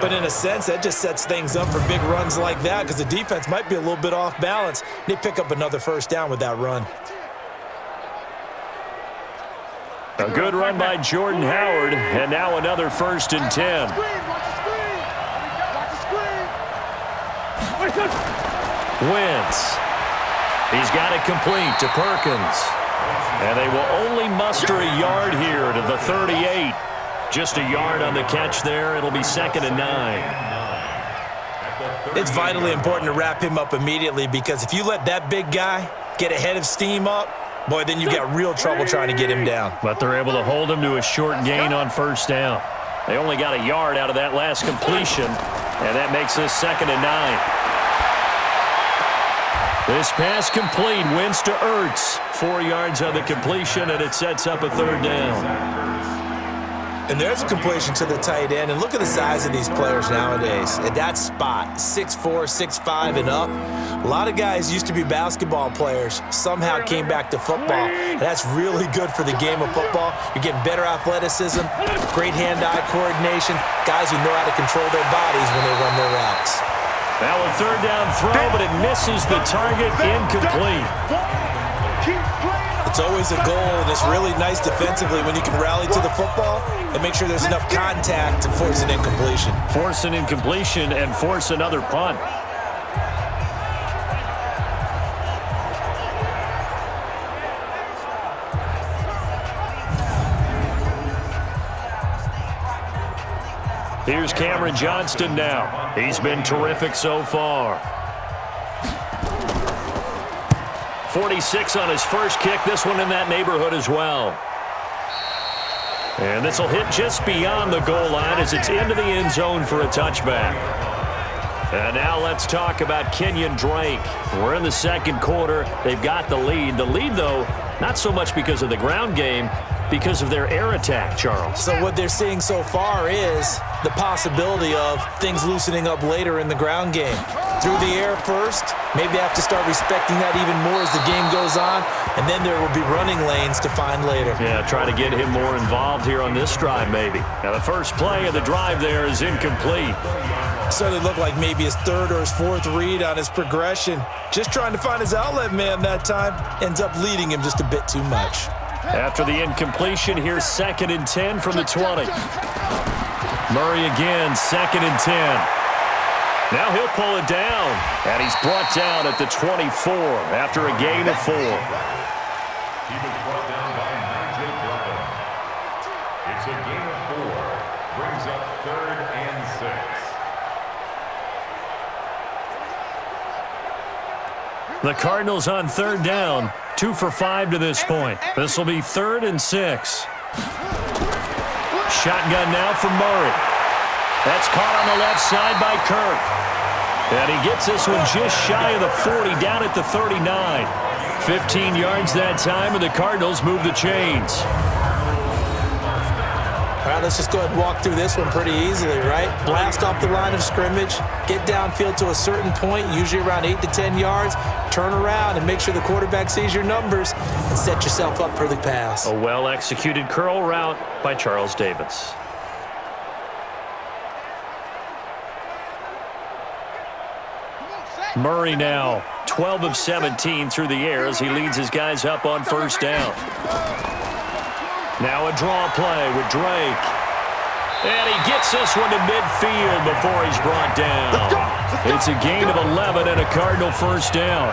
Speaker 3: But in a sense, that just sets things up for big runs like that because the defense might be a little bit off balance. They pick up another 1st down with that run.
Speaker 2: A good run by Jordan Howard, and now another 1st and 10.
Speaker 4: Watch the screen. Watch the screen.
Speaker 2: Wentz. He's got it complete to Perkins. And they will only muster a yard here to the 38. Just a yard on the catch there. It'll be 2nd and 9.
Speaker 3: It's vitally important to wrap him up immediately because if you let that big guy get ahead of steam up, boy, then you've got real trouble trying to get him down.
Speaker 2: But they're able to hold him to a short gain on 1st down. They only got a yard out of that last completion, and that makes this 2nd and 9. This pass complete. Wentz to Ertz. 4 yards on the completion, and it sets up a 3rd down.
Speaker 3: And there's a completion to the tight end. And look at the size of these players nowadays. At that spot, 6'4", 6'5", and up. A lot of guys used to be basketball players, somehow came back to football. And that's really good for the game of football. You're getting better athleticism, great hand-eye coordination, guys who know how to control their bodies when they run their routes.
Speaker 2: Now a 3rd down throw, but it misses the target, incomplete.
Speaker 3: It's always a goal, and it's really nice defensively when you can rally to the football and make sure there's enough contact to force an incompletion.
Speaker 2: Force an incompletion and force another punt. Here's Cameron Johnston now. He's been terrific so far. 46 on his first kick. This one in that neighborhood as well. And this will hit just beyond the goal line as it's into the end zone for a touchback. And now let's talk about Kenyon Drake. We're in the 2nd quarter. They've got the lead. The lead, though, not so much because of the ground game, because of their air attack, Charles.
Speaker 3: So what they're seeing so far is the possibility of things loosening up later in the ground game. Through the air first, maybe have to start respecting that even more as the game goes on, and then there will be running lanes to find later.
Speaker 2: Yeah, try to get him more involved here on this drive, maybe. Now, the first play of the drive there is incomplete.
Speaker 3: Certainly looked like maybe his 3rd or his 4th read on his progression. Just trying to find his outlet man that time. Ends up leading him just a bit too much.
Speaker 2: After the incompletion, here's 2nd and 10 from the 20. Murray again, 2nd and 10. Now he'll pull it down, and he's brought down at the 24 after a gain of 4.
Speaker 5: He was brought down by Nigel Bradham. It's a gain of 4. Brings up 3rd and 6.
Speaker 2: The Cardinals on 3rd down, 2 for 5 to this point. This will be 3rd and 6. Shotgun now for Murray. That's caught on the left side by Kirk. And he gets this one just shy of the 40, down at the 39. 15 yards that time, and the Cardinals move the chains.
Speaker 3: All right, let's just go ahead and walk through this one pretty easily, right? Blast off the line of scrimmage, get downfield to a certain point, usually around 8 to 10 yards, turn around and make sure the quarterback sees your numbers and set yourself up for the pass.
Speaker 2: A well-executed curl route by Charles Davis. Murray now 12 of 17 through the air as he leads his guys up on 1st down. Now a draw play with Drake. And he gets this one to midfield before he's brought down. It's a gain of 11 and a Cardinal 1st down.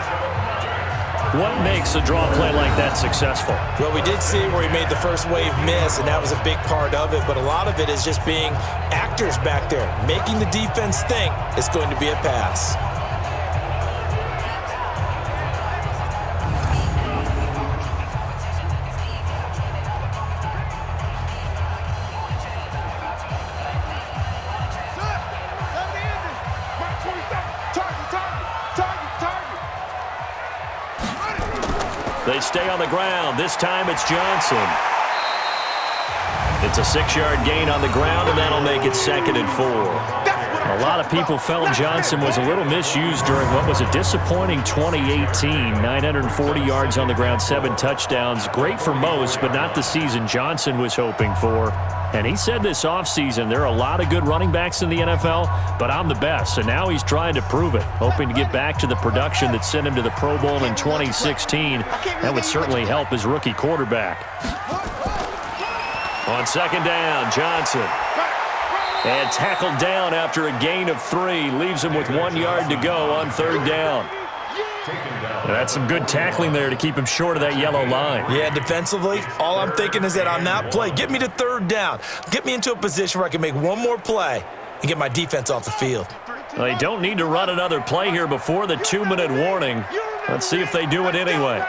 Speaker 2: What makes a draw play like that successful?
Speaker 3: Well, we did see where he made the first wave miss, and that was a big part of it. But a lot of it is just being actors back there, making the defense think it's going to be a pass.
Speaker 2: They stay on the ground. This time it's Johnson. It's a 6-yard gain on the ground, and that'll make it 2nd and 4. A lot of people felt Johnson was a little misused during what was a disappointing 2018. 940 yards on the ground, 7 touchdowns. Great for most, but not the season Johnson was hoping for. And he said this offseason, there are a lot of good running backs in the NFL, but I'm the best. And now he's trying to prove it, hoping to get back to the production that sent him to the Pro Bowl in 2016. That would certainly help his rookie quarterback. On 2nd down, Johnson. And tackled down after a gain of 3. Leaves him with 1 yard to go on 3rd down. That's some good tackling there to keep him short of that yellow line.
Speaker 3: Yeah, defensively, all I'm thinking is that on that play, get me to 3rd down. Get me into a position where I can make one more play and get my defense off the field.
Speaker 2: They don't need to run another play here before the 2-minute warning. Let's see if they do it anyway.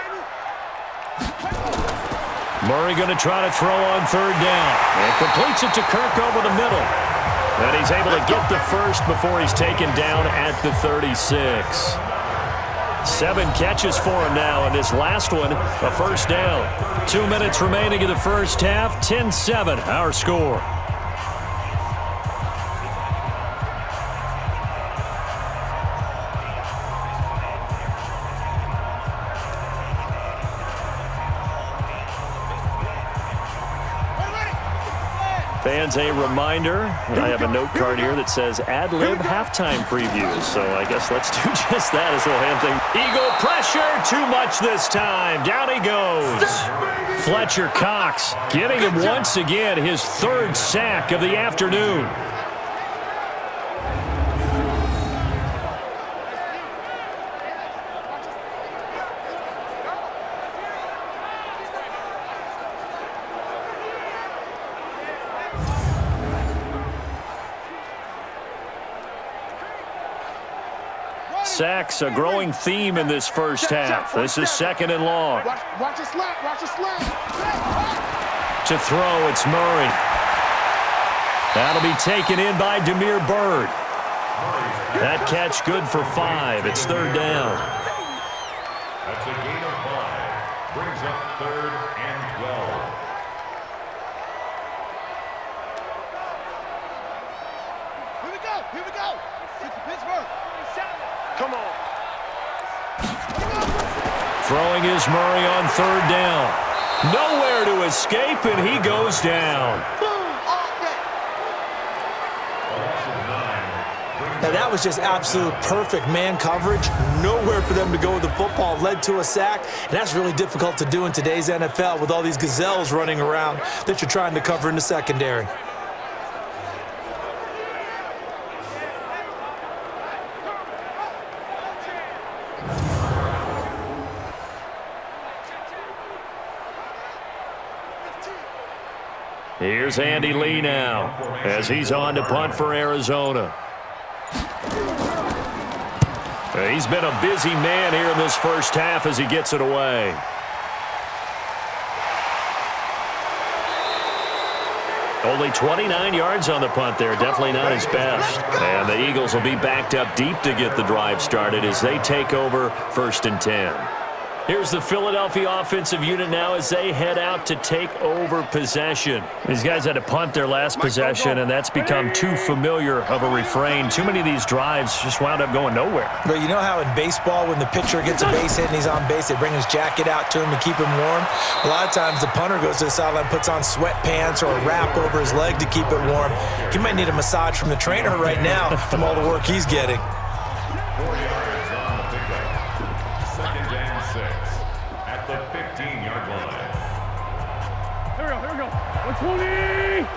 Speaker 2: Murray going to try to throw on 3rd down. And completes it to Kirk over the middle. And he's able to get the first before he's taken down at the 36. 7 catches for him now, and this last one, a 1st down. 2 minutes remaining in the first half, 10-7, our score. Fans, a reminder, I have a note card here that says ad-lib halftime previews, so I guess let's do just that as we'll hand things. Eagle pressure, too much this time. Down he goes. Fletcher Cox getting him once again, his 3rd sack of the afternoon. Sacks, a growing theme in this first half. This is 2nd and long.
Speaker 4: Watch it slap, watch it slap.
Speaker 2: To throw, it's Murray. That'll be taken in by Damiere Byrd. That catch good for 5. It's 3rd down.
Speaker 5: That's a gain of 5. Brings up 3rd and 12.
Speaker 4: Here we go, here we go. Pittsburgh. Come on.
Speaker 2: Throwing is Murray on 3rd down. Nowhere to escape, and he goes down.
Speaker 3: Now, that was just absolute perfect man coverage. Nowhere for them to go with the football. Led to a sack, and that's really difficult to do in today's NFL with all these gazelles running around that you're trying to cover in the secondary.
Speaker 2: Here's Andy Lee now as he's on to punt for Arizona. He's been a busy man here in this first half as he gets it away. Only 29 yards on the punt there. Definitely not his best. And the Eagles will be backed up deep to get the drive started as they take over 1st and 10. Here's the Philadelphia offensive unit now as they head out to take over possession. These guys had to punt their last possession, and that's become too familiar of a refrain. Too many of these drives just wound up going nowhere.
Speaker 3: But you know how in baseball when the pitcher gets a base hit and he's on base, they bring his jacket out to him to keep him warm? A lot of times the punter goes to the sideline, puts on sweatpants or a wrap over his leg to keep it warm. He might need a massage from the trainer right now from all the work he's getting.
Speaker 5: 4 yards on the pickup. 2nd and 6 at the 15-yard line.
Speaker 4: Here we go. 120.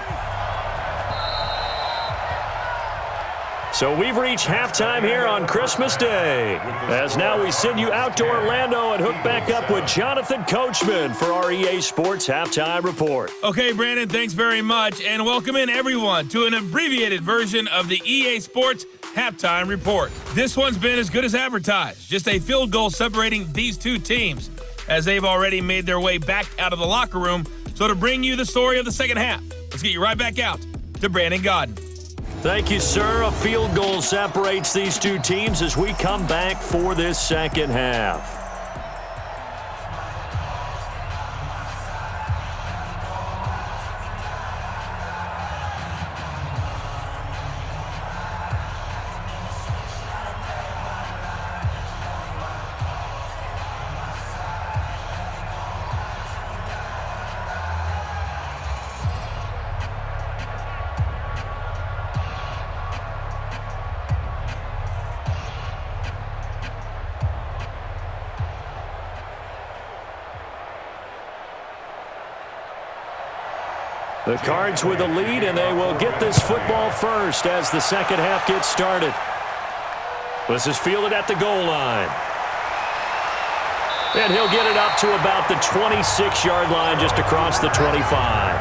Speaker 2: So we've reached halftime here on Christmas Day. As now we send you out to Orlando and hook back up with Jonathan Coachman for our EA Sports Halftime Report.
Speaker 1: Okay, Brandon, thanks very much, and welcome in everyone to an abbreviated version of the EA Sports Halftime Report. This one's been as good as advertised. Just a field goal separating these two teams as they've already made their way back out of the locker room. So to bring you the story of the second half, let's get you right back out to Brandon Godden.
Speaker 2: Thank you, sir. A field goal separates these two teams as we come back for this second half. The Cards with a lead, and they will get this football first as the second half gets started. This is fielded at the goal line. And he'll get it up to about the 26-yard line, just across the 25.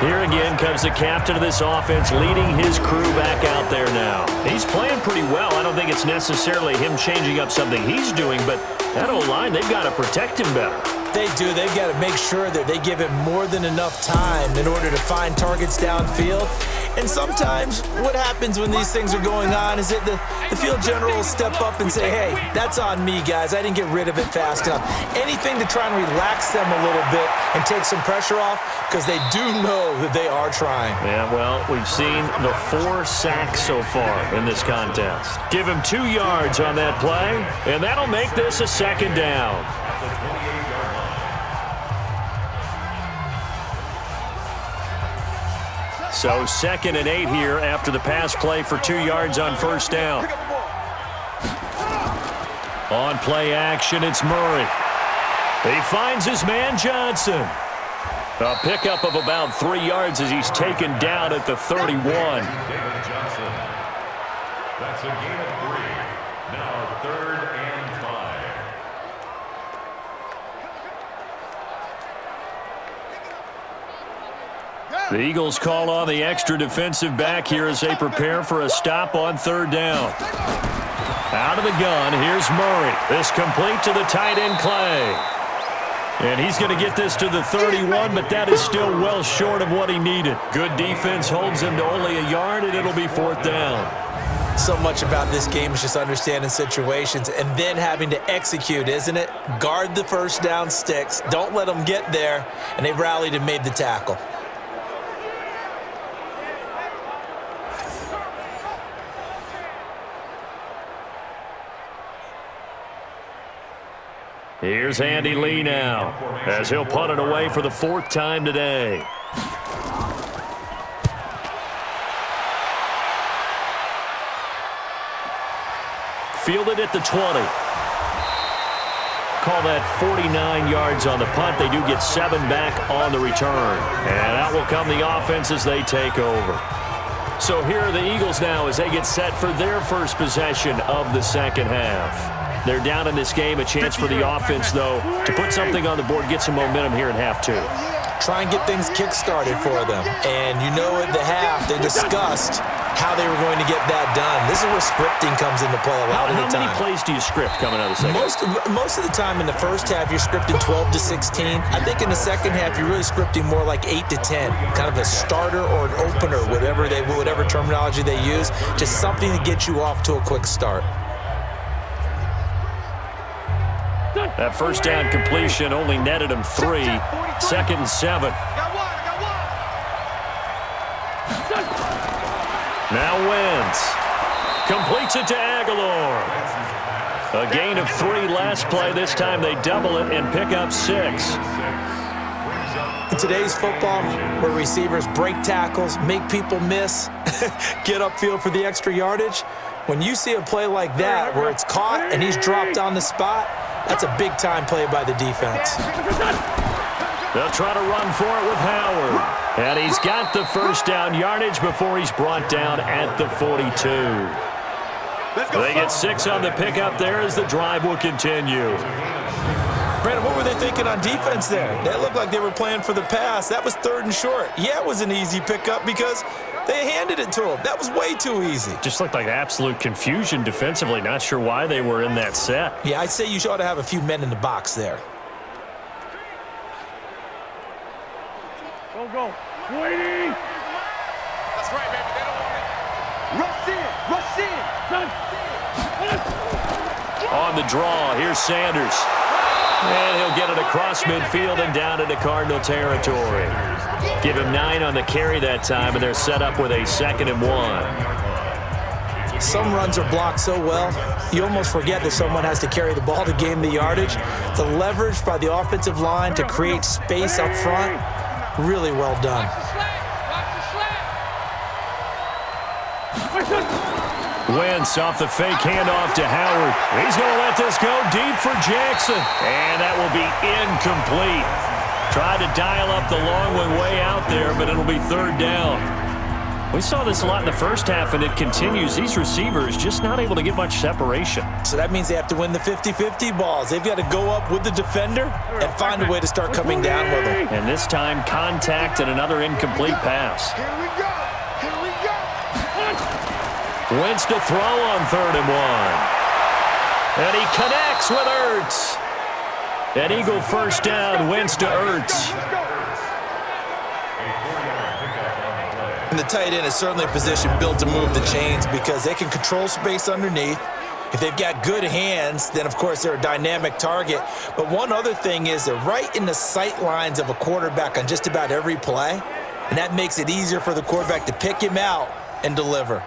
Speaker 2: Here again comes the captain of this offense, leading his crew back out there now. He's playing pretty well. I don't think it's necessarily him changing up something he's doing, but that O-line, they've got to protect him better.
Speaker 3: They do. They've got to make sure that they give him more than enough time in order to find targets downfield. And sometimes what happens when these things are going on is that the field general will step up and say, hey, that's on me, guys. I didn't get rid of it fast enough. Anything to try and relax them a little bit and take some pressure off, because they do know that they are trying.
Speaker 2: Yeah, well, we've seen the 4 sacks so far in this contest. Give him 2 yards on that play, and that'll make this a second down. So 2nd and 8 here after the pass play for 2 yards on first down. On play action, it's Murray. He finds his man Johnson. A pickup of about 3 yards as he's taken down at the 31.
Speaker 5: That's a gain of 3. Now 3rd and 5.
Speaker 2: The Eagles call on the extra defensive back here as they prepare for a stop on 3rd down. Out of the gun, here's Murray. This complete to the tight end Clay. And he's going to get this to the 31, but that is still well short of what he needed. Good defense holds him to only a yard, and it'll be 4th down.
Speaker 3: So much about this game is just understanding situations and then having to execute, isn't it? Guard the first down sticks. Don't let them get there. And they rallied and made the tackle.
Speaker 2: Here's Andy Lee now as he'll punt it away for the 4th time today. Fielded at the 20. Call that 49 yards on the punt. They do get 7 back on the return. And out will come the offense as they take over. So here are the Eagles now as they get set for their first possession of the second half. They're down in this game. A chance for the offense, though, to put something on the board, get some momentum here in half 2.
Speaker 3: try and get things kick-started for them. And you know at the half, they discussed how they were going to get that done. This is where scripting comes into play a lot of the time.
Speaker 2: How many plays do you script coming out of the second?
Speaker 3: Most of the time in the first half, you're scripting 12 to 16. I think in the second half, you're really scripting more like 8 to 10, kind of a starter or an opener, whatever terminology they use, just something to get you off to a quick start.
Speaker 2: That first down completion only netted him 3. 2nd and 7. Now Wentz completes it to Aguilar. A gain of 3 last play. This time they double it and pick up 6.
Speaker 3: In today's football, where receivers break tackles, make people miss, get upfield for the extra yardage, when you see a play like that where it's caught and he's dropped on the spot, that's a big-time play by the defense.
Speaker 2: They'll try to run for it with Howard. And he's got the first down yardage before he's brought down at the 42. They get 6 on the pickup there as the drive will continue.
Speaker 3: Brandon, what were they thinking on defense there? That looked like they were playing for the pass. That was 3rd and short. Yeah, it was an easy pickup because they handed it to him. That was way too easy.
Speaker 2: Just looked like absolute confusion defensively. Not sure why they were in that set.
Speaker 3: Yeah, I'd say you ought to have a few men in the box there.
Speaker 4: Go. Waiting. That's right, baby. They don't want it. Rush in.
Speaker 2: On the draw, here's Sanders. And he'll get it across midfield and down into Cardinal territory. Give him 9 on the carry that time, and they're set up with a 2nd and 1.
Speaker 3: Some runs are blocked so well, you almost forget that someone has to carry the ball to gain the yardage. The leverage by the offensive line to create space up front, really well done.
Speaker 2: Wentz off the fake handoff to Howard. He's going to let this go deep for Jackson. And that will be incomplete. Tried to dial up the long one way out there, but it'll be 3rd down. We saw this a lot in the first half, and it continues. These receivers just not able to get much separation.
Speaker 3: So that means they have to win the 50-50 balls. They've got to go up with the defender and find a way to start coming down with them.
Speaker 2: And this time, contact and another incomplete pass.
Speaker 4: Here we go.
Speaker 2: Wentz to throw on 3rd and 1. And he connects with Ertz. An Eagle first down, Wentz to Ertz.
Speaker 3: And the tight end is certainly a position built to move the chains because they can control space underneath. If they've got good hands, then of course they're a dynamic target. But one other thing is they're right in the sight lines of a quarterback on just about every play. And that makes it easier for the quarterback to pick him out and deliver.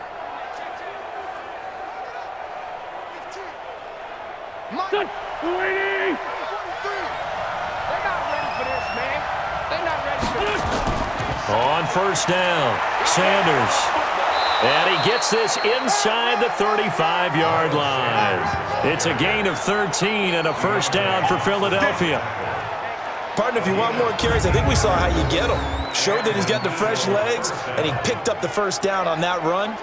Speaker 4: They're not ready for this, man. They're not ready for this.
Speaker 2: On first down, Sanders. And he gets this inside the 35-yard line. It's a gain of 13 and a first down for Philadelphia.
Speaker 3: Partner, if you want more carries, I think we saw how you get him. Showed that he's got the fresh legs, and he picked up the first down on that run.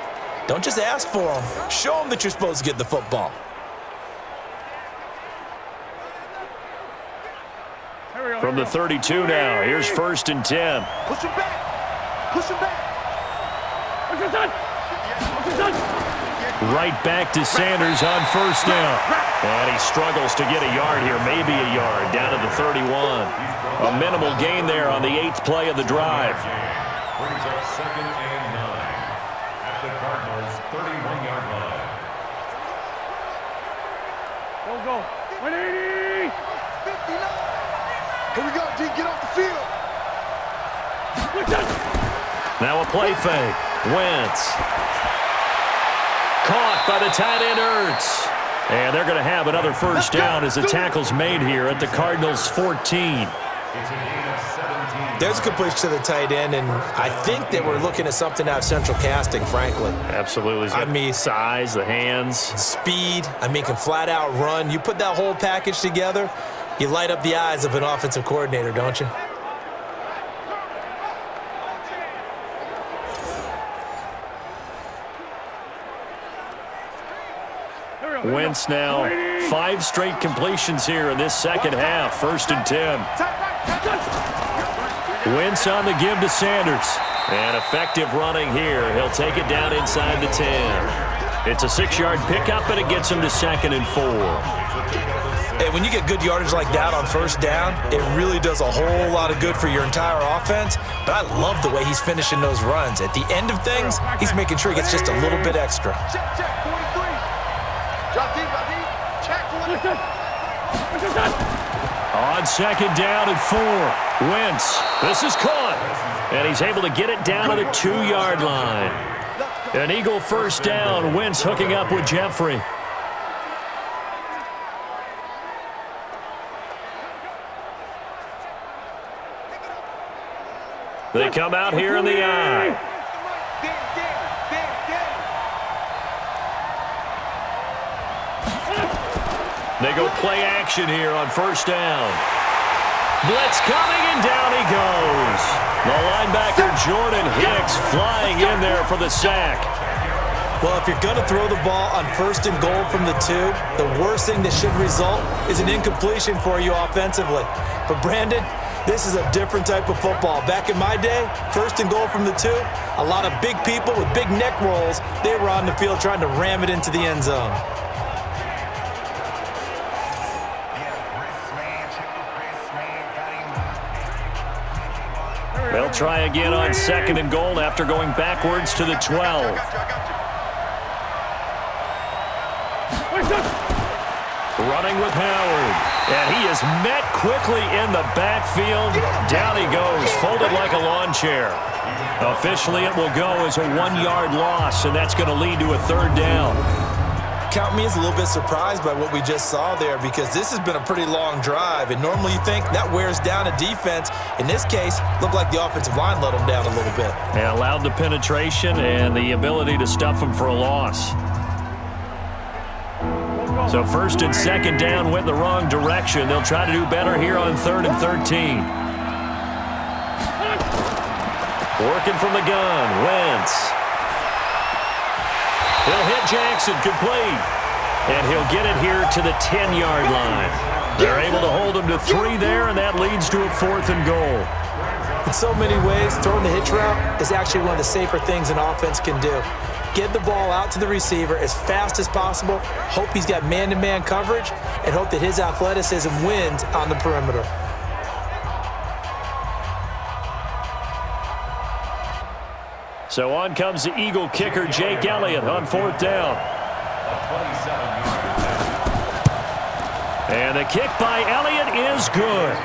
Speaker 3: Don't just ask for him. Show him that you're supposed to get the football.
Speaker 2: From the 32 now, here's 1st and 10.
Speaker 4: Push him back. Push him back.
Speaker 2: Right back to Sanders on first down. And he struggles to get a yard here, maybe a yard, down to the 31. A minimal gain there on the 8th play of the drive.
Speaker 5: Brings up 2nd and 9 at the Cardinals' 31-yard line.
Speaker 4: Go. 180. 59. Here we go, G. Get off the field.
Speaker 2: Now a play fake. Wentz. Caught by the tight end Ertz. And they're going to have another first down as the tackle's made here at the Cardinals' 14.
Speaker 5: It's a gain of 17.
Speaker 3: There's a completion to the tight end, and I think they were looking at something out of central casting, frankly.
Speaker 2: Absolutely.
Speaker 3: I mean,
Speaker 2: size, the hands.
Speaker 3: Speed, can flat out run. You put that whole package together, you light up the eyes of an offensive coordinator, don't you?
Speaker 2: Wentz now 5 straight completions here in this second half. 1st and 10. Wentz on the give to Sanders. And effective running here. He'll take it down inside the 10. It's a 6-yard pickup, and it gets him to 2nd and 4.
Speaker 3: Hey, when you get good yardage like that on first down, it really does a whole lot of good for your entire offense. But I love the way he's finishing those runs. At the end of things, he's making sure he gets just a little bit extra.
Speaker 4: Check, 43. Drop deep, check 43.
Speaker 2: On 2nd down and 4. Wentz. This is caught. And he's able to get it down to the 2-yard line. An Eagle first down. Wentz hooking up with Jeffrey. They come out here in the eye. They go play action here on first down. Blitz coming, and down he goes. The linebacker, Jordan Hicks, flying in there for the sack.
Speaker 3: Well, if you're going to throw the ball on 1st and goal from the 2, the worst thing that should result is an incompletion for you offensively. But Brandon, this is a different type of football. Back in my day, 1st and goal from the 2, a lot of big people with big neck rolls, they were on the field trying to ram it into the end zone.
Speaker 2: They'll try again on 2nd and goal after going backwards to the 12. Running with Howard. And he is met quickly in the backfield. Down he goes, folded like a lawn chair. Officially, it will go as a 1-yard loss, and that's going to lead to a 3rd down.
Speaker 3: Count me as a little bit surprised by what we just saw there, because this has been a pretty long drive, and normally you think that wears down a defense. In this case, looked like the offensive line let them down a little bit.
Speaker 2: And allowed the penetration and the ability to stuff them for a loss. So 1st and 2nd down went the wrong direction. They'll try to do better here on 3rd and 13. Working from the gun, Wentz. He'll hit Jackson, complete. And he'll get it here to the 10-yard line. They're able to hold him to 3 there, and that leads to a 4th and goal.
Speaker 3: In so many ways, throwing the hitch route is actually one of the safer things an offense can do. Get the ball out to the receiver as fast as possible, hope he's got man-to-man coverage, and hope that his athleticism wins on the perimeter.
Speaker 2: So on comes the Eagle kicker, Jake Elliott, on 4th down. And the kick by Elliott is good.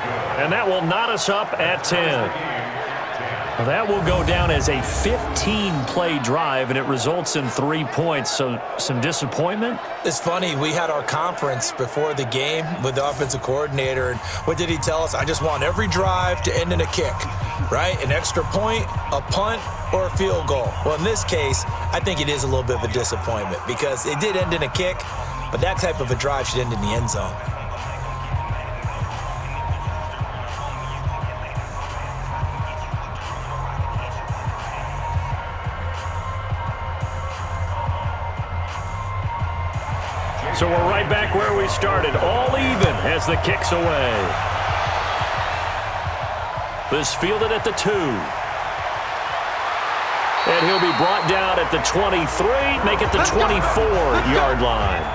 Speaker 2: And that will knot us up at 10. Well, that will go down as a 15-play drive, and it results in 3 points. So some disappointment?
Speaker 3: It's funny, we had our conference before the game with the offensive coordinator, and what did he tell us? I just want every drive to end in a kick, right? An extra point, a punt, or a field goal. Well, in this case, I think it is a little bit of a disappointment because it did end in a kick, but that type of a drive should end in the end zone.
Speaker 2: So we're right back where we started, all even as the kick's away. This fielded at the 2. And he'll be brought down at the 23, make it the 24-yard line.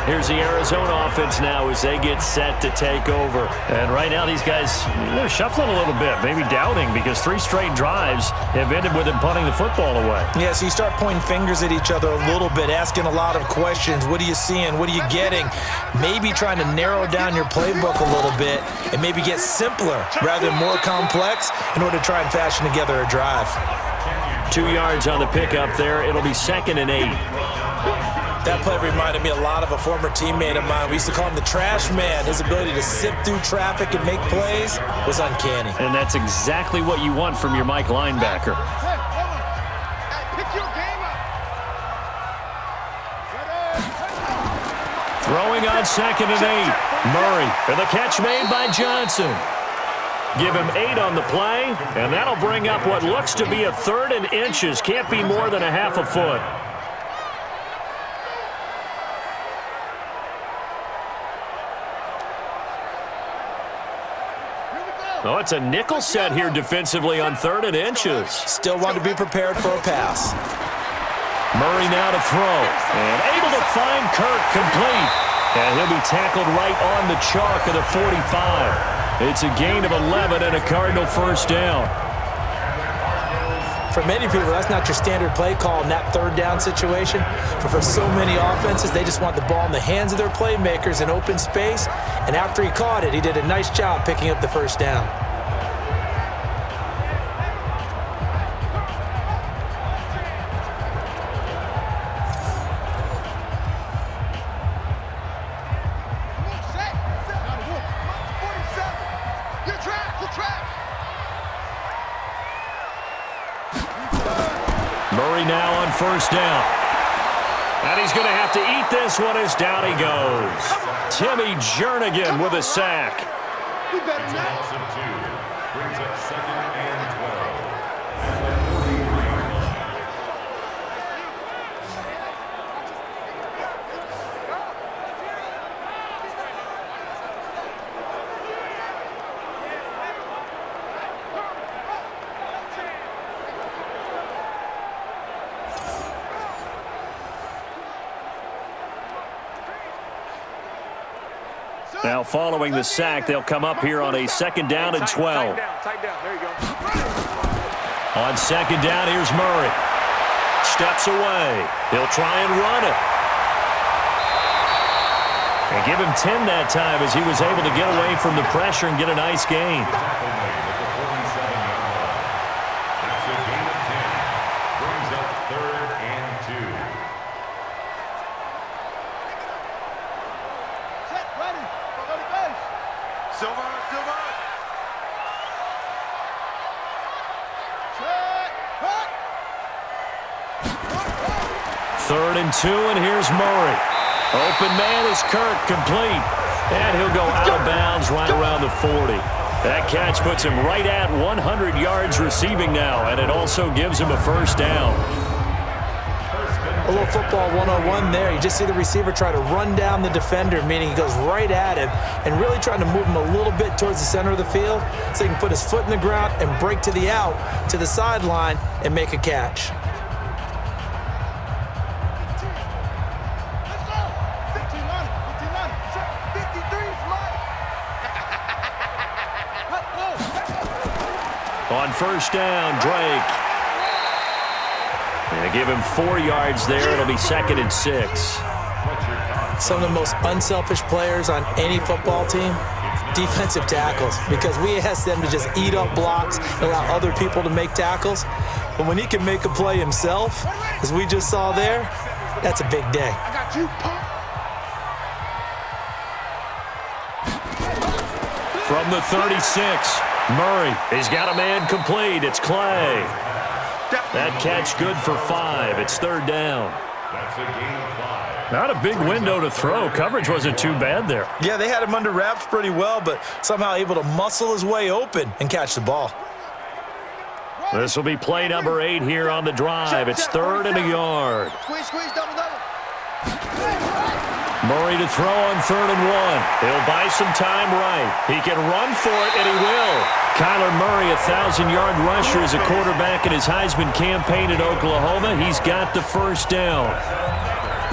Speaker 2: Here's the Arizona offense now as they get set to take over. And right now these guys, they're shuffling a little bit, maybe doubting, because 3 straight drives have ended with them punting the football away.
Speaker 3: Yeah, so you start pointing fingers at each other a little bit, asking a lot of questions. What are you seeing? What are you getting? Maybe trying to narrow down your playbook a little bit and maybe get simpler rather than more complex in order to try and fashion together a drive.
Speaker 2: 2 yards on the pickup there. It'll be 2nd and 8.
Speaker 3: That play reminded me a lot of a former teammate of mine. We used to call him the trash man. His ability to sift through traffic and make plays was uncanny.
Speaker 2: And that's exactly what you want from your Mike linebacker.
Speaker 4: Hey, hold on. Hey, pick your game up.
Speaker 2: Throwing on 2nd and 8. Murray, and the catch made by Johnson. Give him 8 on the play, and that'll bring up what looks to be a 3rd and inches. Can't be more than a half a foot. Oh, it's a nickel set here defensively on 3rd and inches.
Speaker 3: Still want to be prepared for a pass.
Speaker 2: Murray now to throw. And able to find Kirk complete. And he'll be tackled right on the chalk of the 45. It's a gain of 11 and a Cardinal first down.
Speaker 3: For many people, that's not your standard play call in that 3rd down situation. But for so many offenses, they just want the ball in the hands of their playmakers in open space. And after he caught it, he did a nice job picking up the first down.
Speaker 2: Murray now on first down. And he's going to have to eat this one as down he goes. Timmy Jernigan with a sack.
Speaker 5: It's a loss of 2. Brings up 2nd and 12.
Speaker 2: Now following the sack, they'll come up here on a 2nd down and 12.
Speaker 4: Tight down. There you go.
Speaker 2: On 2nd down, here's Murray. Steps away. He'll try and run it. And give him 10 that time as he was able to get away from the pressure and get a nice gain.
Speaker 5: That's a gain of 10. Brings up 3rd and 2.
Speaker 4: Set, ready. Ready, base. Silver. Set, cut.
Speaker 2: 3rd and 2, and here's Murray. Open man is Kirk, complete. And he'll go out of bounds right around the 40. That catch puts him right at 100 yards receiving now, and it also gives him a first down.
Speaker 3: A little football 101 there. You just see the receiver try to run down the defender, meaning he goes right at him and really trying to move him a little bit towards the center of the field so he can put his foot in the ground and break to the out, to the sideline, and make a catch.
Speaker 4: Let's go. 15 on it. 53 is mine. Let's go.
Speaker 2: On first down, Drake. And give him 4 yards there. It'll be 2nd and 6.
Speaker 3: Some of the most unselfish players on any football team, defensive tackles, because we ask them to just eat up blocks and allow other people to make tackles. But when he can make a play himself, as we just saw there, that's a big day.
Speaker 4: I got you, punk.
Speaker 2: From the 36, Murray. He's got a man complete. It's Clay. That catch good for 5. It's 3rd down.
Speaker 5: That's a gain of 5.
Speaker 2: Not a big window to throw. Coverage wasn't too bad there.
Speaker 3: Yeah, they had him under wraps pretty well, but somehow able to muscle his way open and catch the ball.
Speaker 2: This will be play number 8 here on the drive. It's 3rd and a yard.
Speaker 4: Squeeze, double.
Speaker 2: Murray to throw on 3rd and 1. He'll buy some time right. He can run for it, and he will. Kyler Murray, 1,000-yard rusher as a quarterback in his Heisman campaign at Oklahoma. He's got the first down.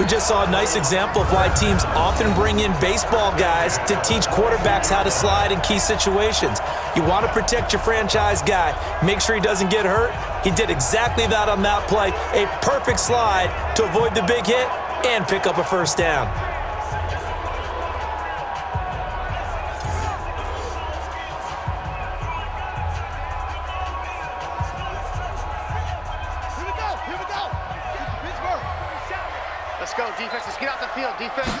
Speaker 3: We just saw a nice example of why teams often bring in baseball guys to teach quarterbacks how to slide in key situations. You want to protect your franchise guy. Make sure he doesn't get hurt. He did exactly that on that play. A perfect slide to avoid the big hit and pick up a first down.
Speaker 4: Let's go, defense. Let's get out the field, defense.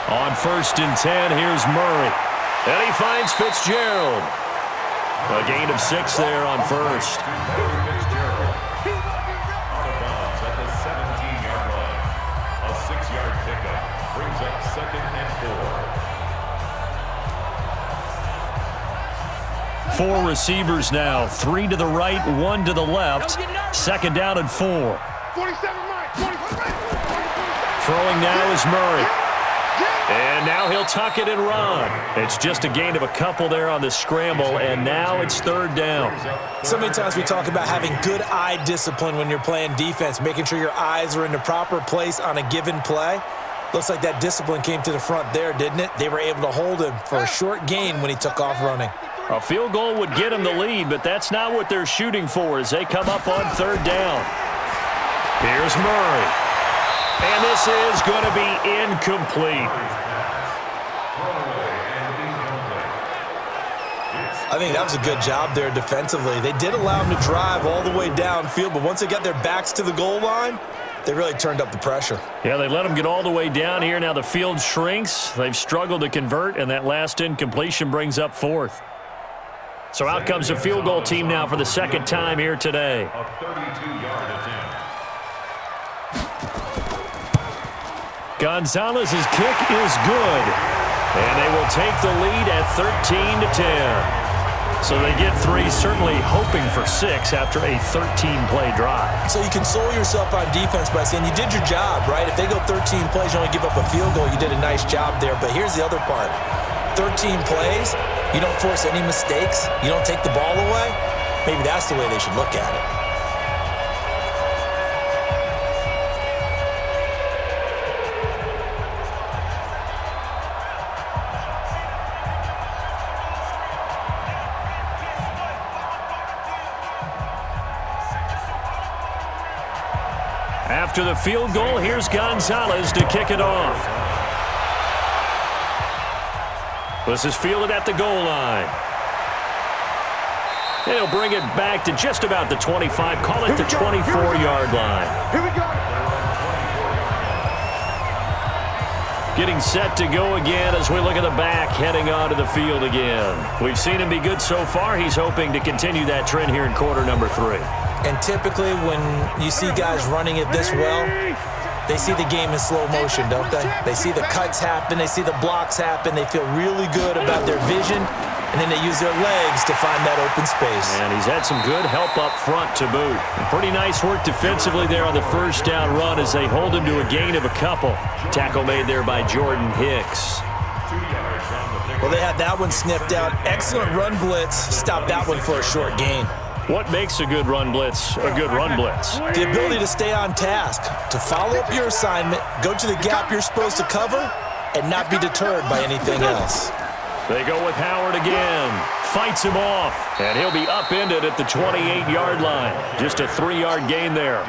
Speaker 2: On 1st and 10, here's Murray. And he finds Fitzgerald. A gain of 6 there on 1st.
Speaker 5: Fitzgerald. Out of bounds at the 17-yard line. A 6-yard pickup brings up 2nd and 4.
Speaker 2: 4 receivers now. 3 to the right, 1 to the left. 2nd down and 4.
Speaker 4: 47 right. 47 right.
Speaker 2: Throwing now is Murray. And now he'll tuck it and run. It's just a gain of a couple there on the scramble, and now it's third down.
Speaker 3: So many times we talk about having good eye discipline when you're playing defense, making sure your eyes are in the proper place on a given play. Looks like that discipline came to the front there, didn't it? They were able to hold him for a short gain when he took off running.
Speaker 2: A field goal would get him the lead, but that's not what they're shooting for as they come up on third down. Here's Murray. And this is going to be incomplete.
Speaker 3: I think that was a good job there defensively. They did allow him to drive all the way downfield, but once they got their backs to the goal line, they really turned up the pressure.
Speaker 2: Yeah, they let him get all the way down here. Now the field shrinks. They've struggled to convert, and that last incompletion brings up fourth. So out comes the field goal team now for the second time here today.
Speaker 5: A 32-yard attempt.
Speaker 2: Gonzalez's kick is good, and they will take the lead at 13-10. So they get three, certainly hoping for six after a 13-play drive.
Speaker 3: So you console yourself on defense by saying you did your job, right? If they go 13 plays, you only give up a field goal, you did a nice job there. But here's the other part. 13 plays, you don't force any mistakes, you don't take the ball away. Maybe that's the way they should look at it.
Speaker 2: After the field goal, here's Gonzalez to kick it off. This is fielded at the goal line. They'll bring it back to just about the 25. Call it the 24-yard line.
Speaker 4: Here we go.
Speaker 2: Getting set to go again as we look at the back heading onto the field again. We've seen him be good so far. He's hoping to continue that trend here in quarter number 3.
Speaker 3: And typically when you see guys running it this well, they see the game in slow motion, don't they? They see the cuts happen, they see the blocks happen, they feel really good about their vision, and then they use their legs to find that open space.
Speaker 2: And he's had some good help up front to boot. Pretty nice work defensively there on the first down run as they hold him to a gain of a couple. Tackle made there by Jordan Hicks.
Speaker 3: Well, they had that one sniffed out. Excellent run blitz. Stopped that one for a short gain.
Speaker 2: What makes a good run blitz a good run blitz?
Speaker 3: The ability to stay on task, to follow up your assignment, go to the gap you're supposed to cover, and not be deterred by anything else.
Speaker 2: They go with Howard again. Fights him off, and he'll be upended at the 28-yard line. Just a 3-yard gain there.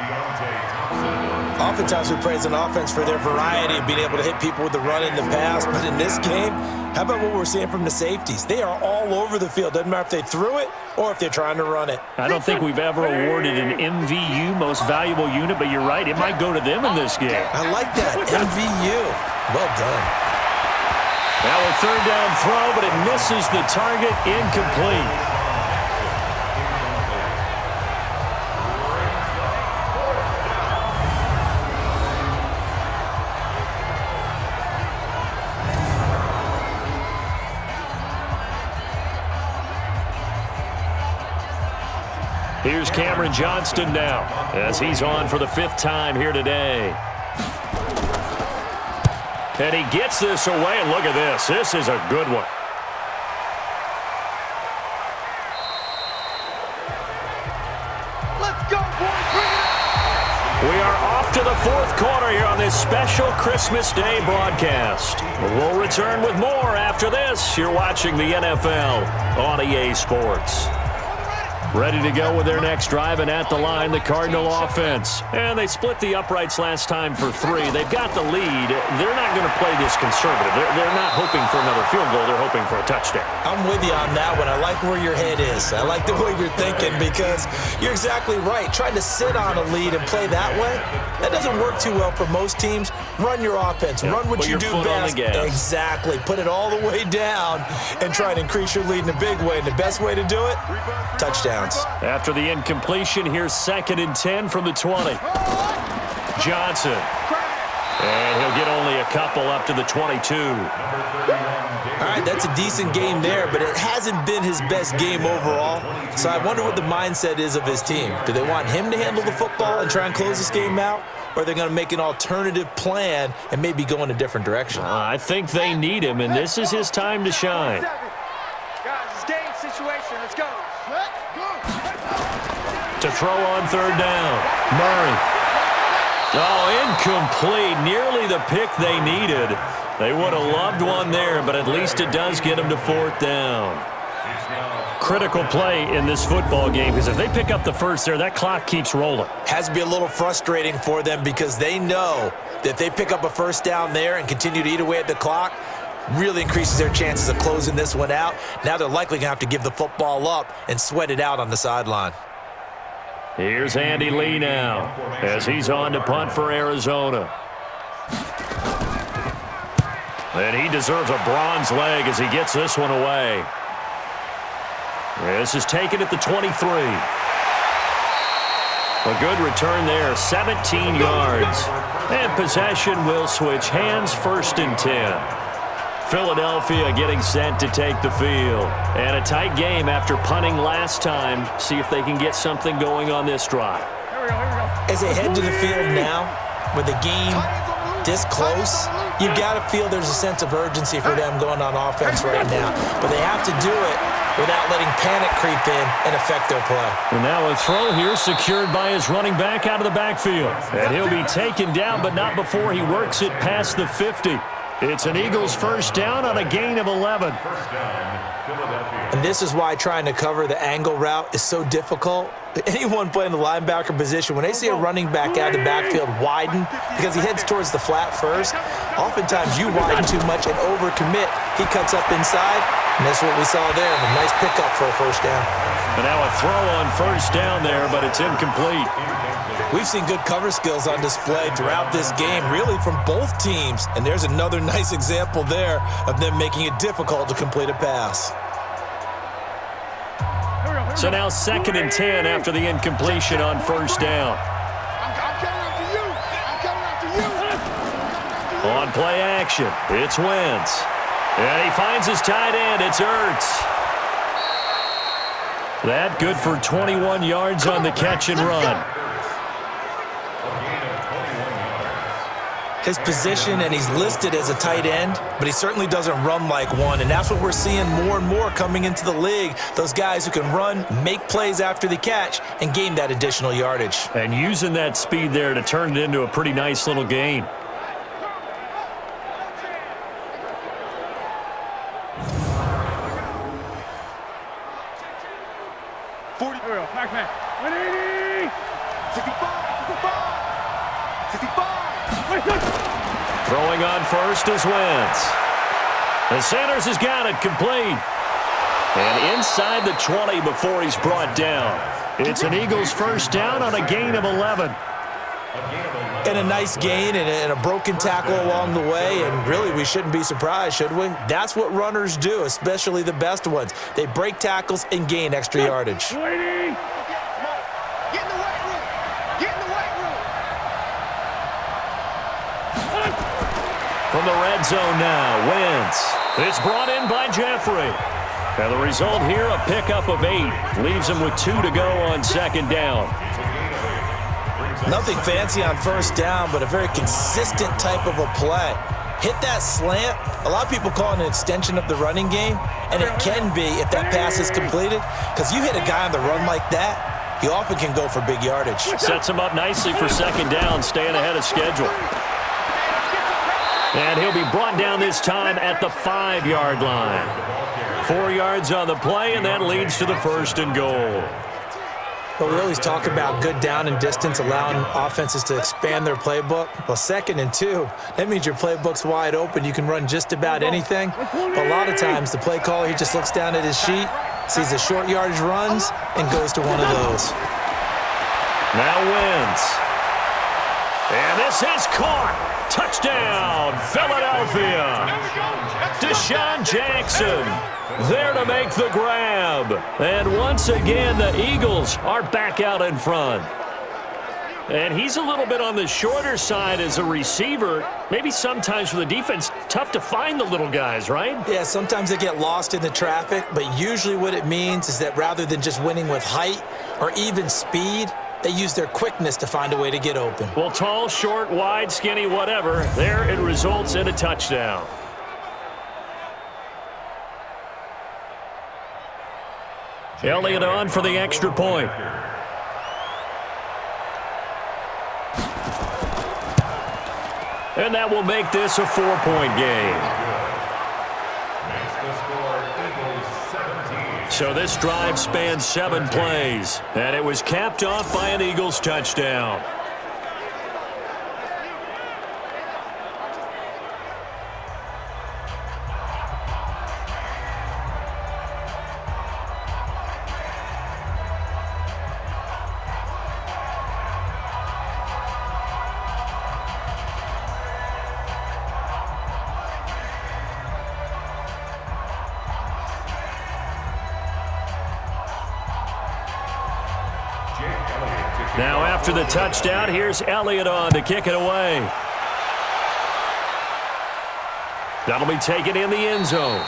Speaker 3: Oftentimes we praise an offense for their variety of being able to hit people with the run in the pass, but in this game, how about what we're seeing from the safeties? They are all over the field. Doesn't matter if they threw it or if they're trying to run it.
Speaker 2: I don't think we've ever awarded an MVU, most valuable unit, but you're right, it might go to them in this game.
Speaker 3: I like that, MVU. Well done.
Speaker 2: Now a third down throw, but it misses the target, incomplete. Here's Cameron Johnston now as he's on for the 5th time here today. And he gets this away, and look at this. This is a good one.
Speaker 4: Let's go, boys. Bring it on.
Speaker 2: We are off to the 4th quarter here on this special Christmas Day broadcast. We'll return with more after this. You're watching the NFL on EA Sports. Ready to go with their next drive, and at the line, the Cardinal offense. And they split the uprights last time for 3. They've got the lead. They're not going to play this conservative. They're not hoping for another field goal. They're hoping for a touchdown.
Speaker 3: I'm with you on that one. I like where your head is. I like the way you're thinking because you're exactly right. Trying to sit on a lead and play that way, that doesn't work too well for most teams. Run your offense. Run what you do best. Exactly. Put it all the way down and try and increase your lead in a big way. And the best way to do it, touchdown.
Speaker 2: After the incompletion, here's 2nd and 10 from the 20. Johnson. And he'll get only a couple up to the 22.
Speaker 3: All right, that's a decent game there, but it hasn't been his best game overall. So I wonder what the mindset is of his team. Do they want him to handle the football and try and close this game out? or they're going to make an alternative plan and maybe go in a different direction.
Speaker 2: I think they need him, and this is his time to shine.
Speaker 4: Guys, it's game situation. Let's go.
Speaker 2: To throw on third down. Murray. Oh, incomplete. Nearly the pick they needed. They would have loved one there, but at least it does get them to fourth down. Critical play in this football game, because if they pick up the first there, that clock keeps rolling.
Speaker 3: Has to be a little frustrating for them because they know that if they pick up a first down there and continue to eat away at the clock, really increases their chances of closing this one out. Now they're likely going to have to give the football up and sweat it out on the sideline.
Speaker 2: Here's Andy Lee now as he's on to punt for Arizona. And he deserves a bronze leg as he gets this one away. This is taken at the 23. A good return there, 17 yards. And possession will switch hands, 1st and 10. Philadelphia getting set to take the field. And a tight game after punting last time. See if they can get something going on this drive.
Speaker 3: As they head to the field now, with the game this close, you've got to feel there's a sense of urgency for them going on offense right now. But they have to do it without letting panic creep in and affect their play.
Speaker 2: And now a throw here secured by his running back out of the backfield. And he'll be taken down, but not before he works it past the 50. It's an Eagles first down on a gain of 11.
Speaker 3: And this is why trying to cover the angle route is so difficult. Anyone playing the linebacker position, when they see a running back out of the backfield widen because he heads towards the flat first, oftentimes you widen too much and overcommit. He cuts up inside, and that's what we saw there. A nice pickup for a first down.
Speaker 2: And now a throw on first down there, but it's incomplete.
Speaker 3: We've seen good cover skills on display throughout this game, really from both teams. And there's another nice example there of them making it difficult to complete a pass.
Speaker 2: So now 2nd and 10 after the incompletion on first down. On play action, it's Wentz. And he finds his tight end, it's Ertz. That good for 21 yards on the catch and run.
Speaker 3: His position, and he's listed as a tight end, but he certainly doesn't run like one, and that's what we're seeing more and more coming into the league. Those guys who can run, make plays after the catch, and gain that additional yardage.
Speaker 2: And using that speed there to turn it into a pretty nice little gain. Throwing on first is Wentz. And Sanders has got it complete. And inside the 20 before he's brought down. It's an Eagles first down on a gain of 11.
Speaker 3: And a nice gain and a broken tackle along the way, and really we shouldn't be surprised, should we? That's what runners do, especially the best ones. They break tackles and gain extra yardage.
Speaker 2: From the red zone now, Wentz. It's brought in by Jeffrey. And the result here, a pickup of 8. Leaves him with 2 to go on 2nd down.
Speaker 3: Nothing fancy on first down, but a very consistent type of a play. Hit that slant. A lot of people call it an extension of the running game, and it can be if that pass is completed, because you hit a guy on the run like that, he often can go for big yardage.
Speaker 2: Sets him up nicely for 2nd down, staying ahead of schedule. And he'll be brought down this time at the 5-yard line. 4 yards on the play, and that leads to the 1st and goal.
Speaker 3: Well, we always talk about good down and distance, allowing offenses to expand their playbook. Well, 2nd and 2, that means your playbook's wide open. You can run just about anything. But a lot of times, the play caller, he just looks down at his sheet, sees the short yardage runs, and goes to one of those.
Speaker 2: Now Wentz. And this is caught. Touchdown, Philadelphia. Deshaun Jackson there to make the grab. And once again, the Eagles are back out in front. And he's a little bit on the shorter side as a receiver. Maybe sometimes for the defense, tough to find the little guys, right?
Speaker 3: Yeah, sometimes they get lost in the traffic, but usually what it means is that rather than just winning with height or even speed, They use their quickness to find a way to get open.
Speaker 2: Well, tall, short, wide, skinny, whatever, there it results in a touchdown. Elliott on for the extra point. And that will make this a 4-point game. So this drive spans 7 plays, and it was capped off by an Eagles touchdown. Now after the touchdown, here's Elliott on to kick it away. That'll be taken in the end zone.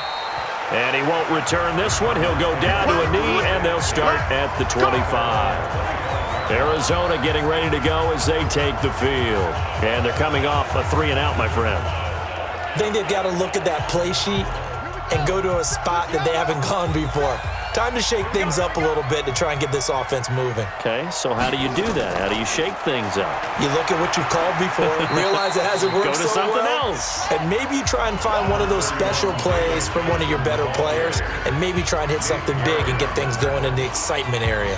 Speaker 2: And he won't return this one. He'll go down to a knee, and they'll start at the 25. Arizona getting ready to go as they take the field. And they're coming off a 3-and-out, my friend.
Speaker 3: I think they've got to look at that play sheet and go to a spot that they haven't gone before. Time to shake things up a little bit to try and get this offense moving.
Speaker 2: Okay, so how do you do that? How do you shake things up?
Speaker 3: You look at what you've called before, realize it hasn't worked
Speaker 2: Go to
Speaker 3: so
Speaker 2: something
Speaker 3: well,
Speaker 2: else.
Speaker 3: and maybe you try and find one of those special plays from one of your better players, and maybe try and hit something big and get things going in the excitement area.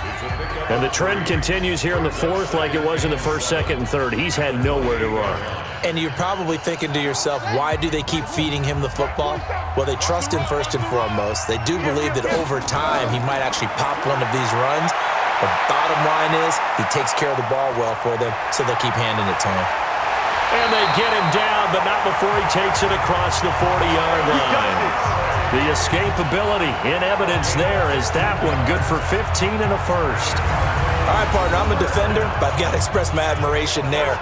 Speaker 2: And the trend continues here in the fourth like it was in the first, second, and third. He's had nowhere to run.
Speaker 3: And you're probably thinking to yourself, why do they keep feeding him the football? Well, they trust him first and foremost. They do believe that over time he might actually pop one of these runs. The bottom line is he takes care of the ball well for them, so they'll keep handing it to him.
Speaker 2: And they get him down, but not before he takes it across the 40-yard line. The escapability in evidence there is that one good for 15 and a first.
Speaker 3: All right, partner, I'm a defender, but I've got to express my admiration there.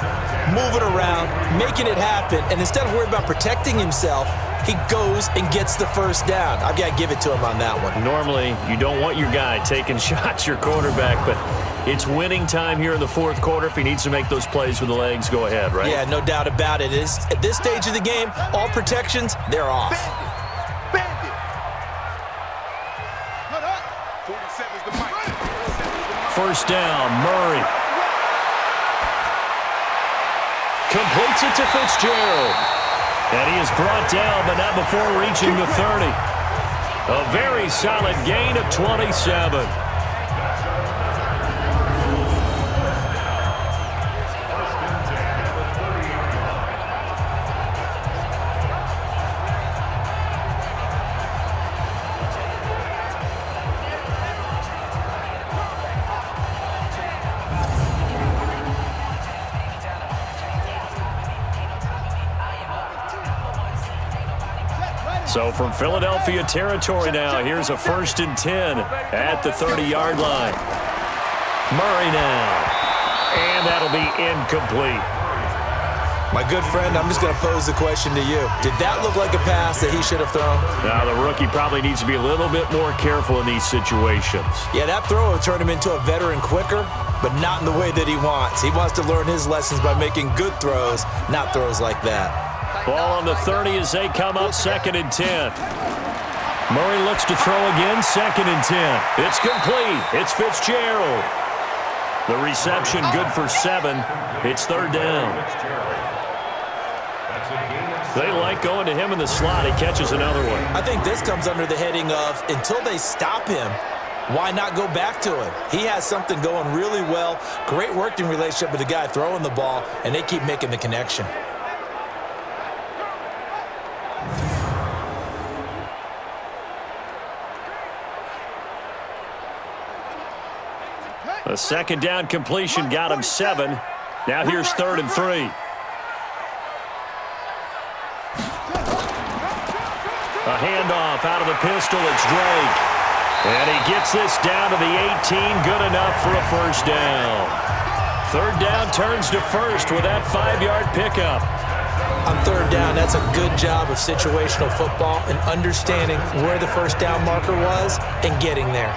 Speaker 3: Moving around, making it happen, and instead of worrying about protecting himself, he goes and gets the first down. I've got to give it to him on that one.
Speaker 2: Normally, you don't want your guy taking shots, your quarterback, but it's winning time here in the fourth quarter. If he needs to make those plays with the legs, go ahead, right?
Speaker 3: Yeah, no doubt about it. At this stage of the game, all protections, they're off.
Speaker 4: Bandit. Cut up. 47's the mic.
Speaker 2: First down, Murray. Completes it to Fitzgerald. And he is brought down, but not before reaching the 30. A very solid gain of 27. So from Philadelphia territory now, here's a 1st and 10 at the 30-yard line. Murray now. And that'll be incomplete.
Speaker 3: My good friend, I'm just going to pose the question to you. Did that look like a pass that he should have thrown?
Speaker 2: Now, the rookie probably needs to be a little bit more careful in these situations.
Speaker 3: Yeah, that throw will turn him into a veteran quicker, but not in the way that he wants. He wants to learn his lessons by making good throws, not throws like that.
Speaker 2: Ball on the 30 as they come up 2nd and 10. Murray looks to throw again, 2nd and 10. It's complete. It's Fitzgerald. The reception good for 7. It's 3rd down. They like going to him in the slot. He catches another one.
Speaker 3: I think this comes under the heading of until they stop him, why not go back to him? He has something going really well. Great working relationship with the guy throwing the ball, and they keep making the connection.
Speaker 2: A 2nd down completion got him 7. Now here's 3rd and 3. A handoff out of the pistol. It's Drake. And he gets this down to the 18. Good enough for a 1st down. 3rd down turns to 1st with that 5-yard pickup.
Speaker 3: On 3rd down, that's a good job of situational football and understanding where the 1st down marker was and getting there.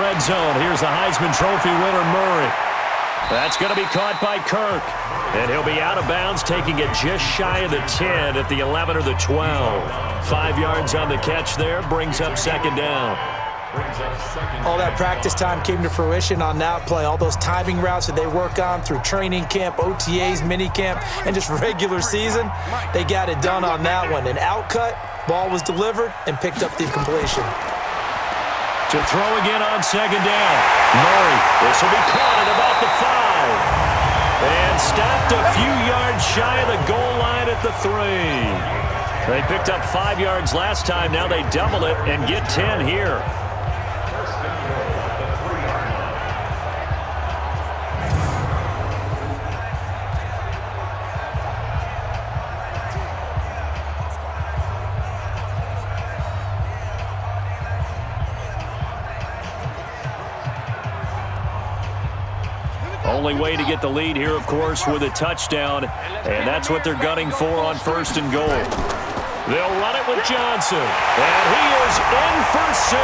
Speaker 2: red zone. Here's the Heisman Trophy winner, Murray. That's going to be caught by Kirk. And he'll be out of bounds, taking it just shy of the 10 at the 11 or the 12. 5 yards on the catch there, brings up second down.
Speaker 3: All that practice time came to fruition on that play. All those timing routes that they work on through training camp, OTAs, minicamp, and just regular season, they got it done on that one. An outcut, ball was delivered, and picked up the completion.
Speaker 2: To throw again on second down. Murray, this will be caught at about the 5. And stopped a few yards shy of the goal line at the 3. They picked up 5 yards last time. Now they double it and get 10 here. Only way to get the lead here, of course, with a touchdown, and that's what they're gunning for on 1st and goal. They'll run it with Johnson, and he is in for 6.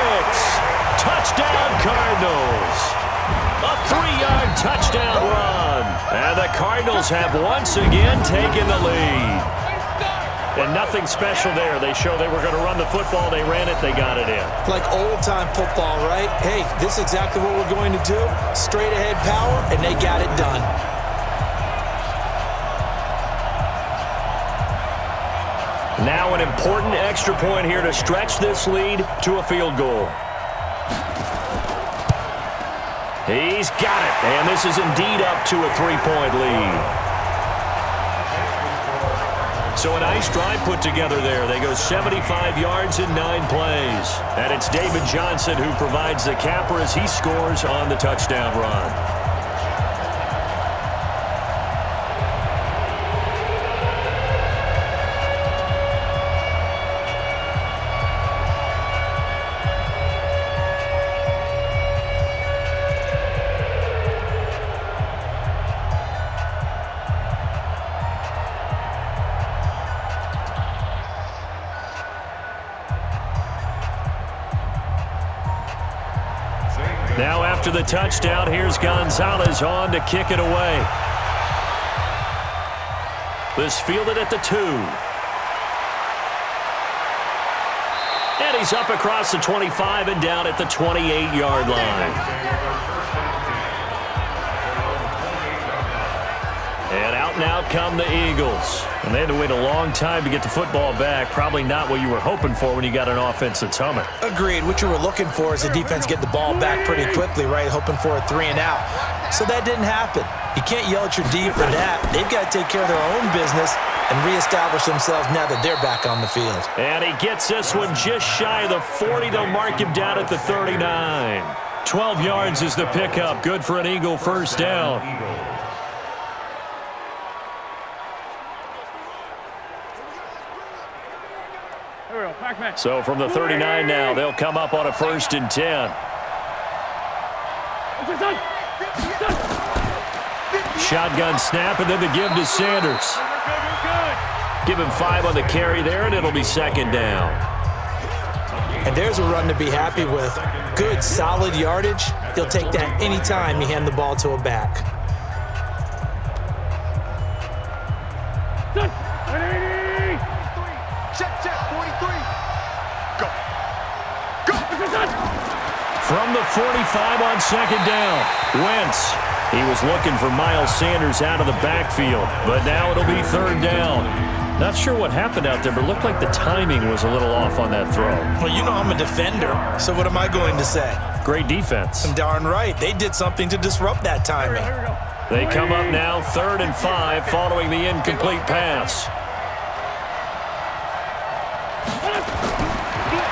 Speaker 2: Touchdown, Cardinals. A 3-yard touchdown run, and the Cardinals have once again taken the lead. And nothing special there. They show they were going to run the football. They ran it. They got it in.
Speaker 3: Like old-time football, right? Hey, this is exactly what we're going to do. Straight-ahead power, and they got it done.
Speaker 2: Now an important extra point here to stretch this lead to a field goal. He's got it. And this is indeed up to a 3-point lead. So a nice drive put together there. They go 75 yards in 9 plays. And it's David Johnson who provides the capper as he scores on the touchdown run. Now after the touchdown, here's Gonzalez on to kick it away. This fielded at the 2. And he's up across the 25 and down at the 28-yard line. And out and out come the Eagles. And they had to wait a long time to get the football back. Probably not what you were hoping for when you got an offense that's humming.
Speaker 3: Agreed. What you were looking for is the defense get the ball back pretty quickly, right? Hoping for a 3 and out. So that didn't happen. You can't yell at your D for that. They've got to take care of their own business and reestablish themselves now that they're back on the field.
Speaker 2: And he gets this one just shy of the 40. They'll mark him down at the 39. 12 yards is the pickup. Good for an Eagle first down. So from the 39 now, they'll come up on a 1st and 10. Shotgun snap, and then the give to Sanders. Give him 5 on the carry there, and it'll be second down.
Speaker 3: And there's a run to be happy with. Good, solid yardage. He'll take that anytime you hand the ball to a back. From the 45 on second down, Wentz. He was looking for Miles Sanders out of the backfield, but now it'll be 3rd down. Not sure what happened out there, but it looked like the timing was a little off on that throw. Well, you know I'm a defender, so what am I going to say?
Speaker 2: Great defense.
Speaker 3: I'm darn right. They did something to disrupt that timing.
Speaker 2: They come up now 3rd and 5 following the incomplete pass.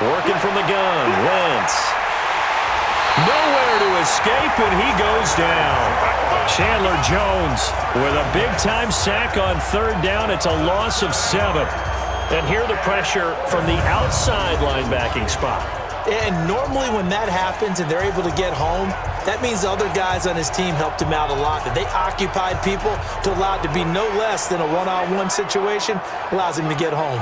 Speaker 2: Working from the gun, Wentz. Nowhere to escape, and he goes down. Chandler Jones with a big-time sack on 3rd down. It's a loss of 7. And here the pressure from the outside linebacking spot.
Speaker 3: And normally when that happens and they're able to get home, that means the other guys on his team helped him out a lot. That they occupied people to allow it to be no less than a one-on-one situation, allows him to get home.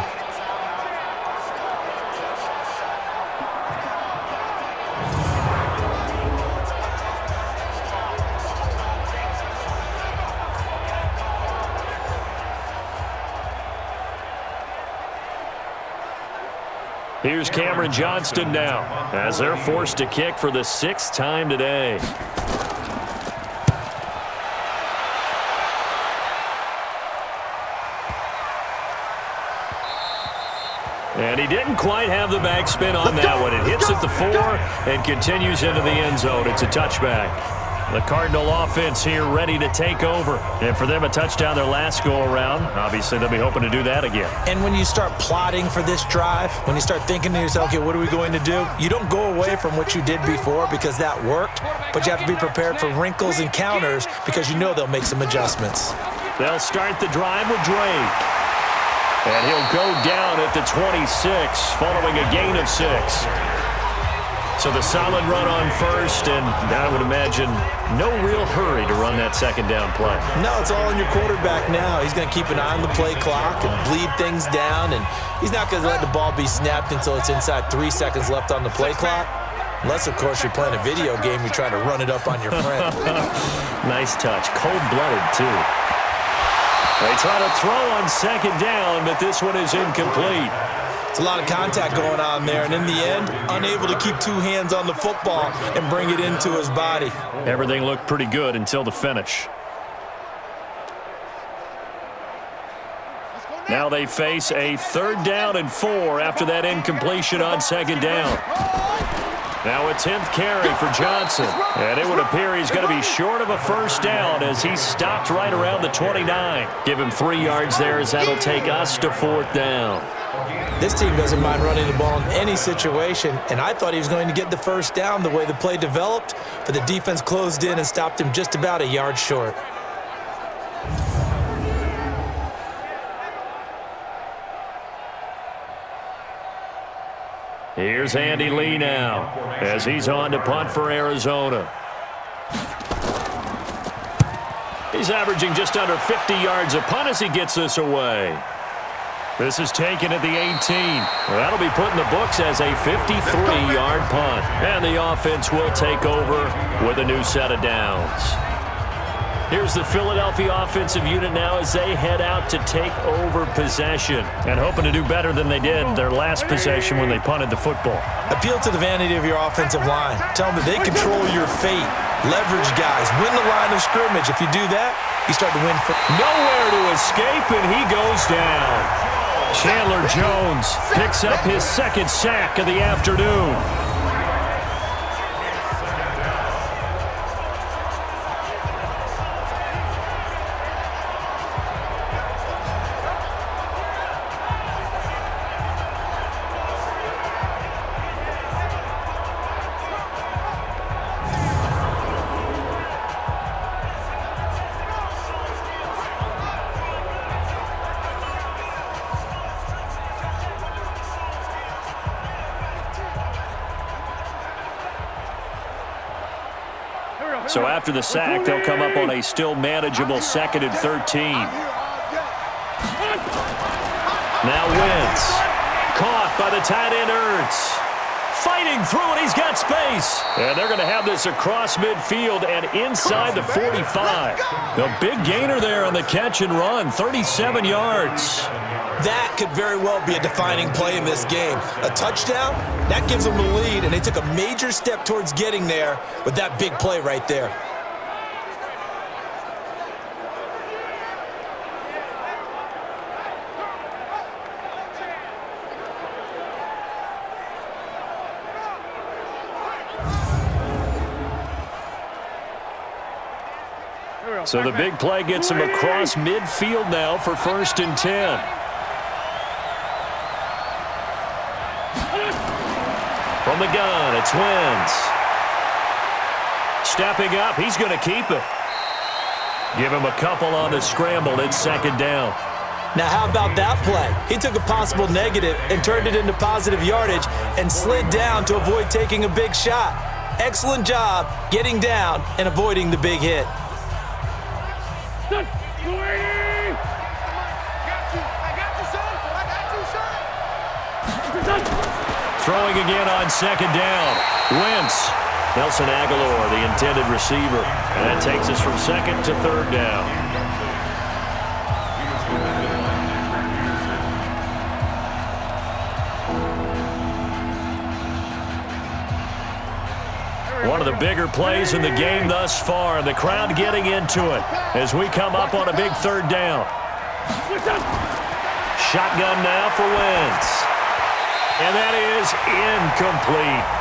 Speaker 2: Here's Cameron Johnston now as they're forced to kick for the 6th time today. And he didn't quite have the backspin on that one. It hits at the 4 and continues into the end zone. It's a touchback. The Cardinal offense here ready to take over. And for them, a touchdown their last go-around. Obviously, they'll be hoping to do that again.
Speaker 3: And when you start plotting for this drive, when you start thinking to yourself, okay, what are we going to do? You don't go away from what you did before because that worked, but you have to be prepared for wrinkles and counters because you know they'll make some adjustments.
Speaker 2: They'll start the drive with Drake. And he'll go down at the 26 following a gain of 6. So the solid run on first, and I would imagine no real hurry to run that second down play.
Speaker 3: No, it's all on your quarterback now. He's going to keep an eye on the play clock and bleed things down, and he's not going to let the ball be snapped until it's inside 3 seconds left on the play clock. Unless, of course, you're playing a video game, you're trying to run it up on your friend.
Speaker 2: Nice touch. Cold-blooded, too. They try to throw on second down, but this one is incomplete.
Speaker 3: It's a lot of contact going on there, and in the end, unable to keep 2 hands on the football and bring it into his body.
Speaker 2: Everything looked pretty good until the finish. Now they face a 3rd down and 4 after that incompletion on second down. Now a 10th carry for Johnson. And it would appear he's going to be short of a first down as he stopped right around the 29. Give him 3 yards there as that'll take us to 4th down.
Speaker 3: This team doesn't mind running the ball in any situation, and I thought he was going to get the first down the way the play developed, but the defense closed in and stopped him just about a yard short.
Speaker 2: Here's Andy Lee now as he's on to punt for Arizona. He's averaging just under 50 yards a punt as he gets this away. This is taken at the 18. That'll be put in the books as a 53-yard punt. And the offense will take over with a new set of downs. Here's the Philadelphia offensive unit now as they head out to take over possession. And hoping to do better than they did their last possession when they punted the football.
Speaker 3: Appeal to the vanity of your offensive line. Tell them that they control your fate. Leverage guys. Win the line of scrimmage. If you do that, you start to win.
Speaker 2: Nowhere to escape, and he goes down. Chandler Jones picks up his 2nd sack of the afternoon. So after the sack, they'll come up on a still manageable 2nd and 13. Now Wentz. Caught by the tight end Ertz. Fighting through it, he's got space. And they're going to have this across midfield and inside the 45. The big gainer there on the catch and run, 37 yards.
Speaker 3: That could very well be a defining play in this game. A touchdown, that gives them the lead, and they took a major step towards getting there with that big play right there.
Speaker 2: So the big play gets him across midfield now for 1st and 10. From the gun, it's Wentz. Stepping up, he's going to keep it. Give him a couple on the scramble. It's 2nd down.
Speaker 3: Now, how about that play? He took a possible negative and turned it into positive yardage and slid down to avoid taking a big shot. Excellent job getting down and avoiding the big hit.
Speaker 2: Throwing again on 2nd down. Wentz. Nelson Aguilar, the intended receiver. And that takes us from 2nd to 3rd down. the bigger plays in the game thus far. The crowd getting into it as we come up on a big third down. Shotgun now for Wentz. And that is incomplete.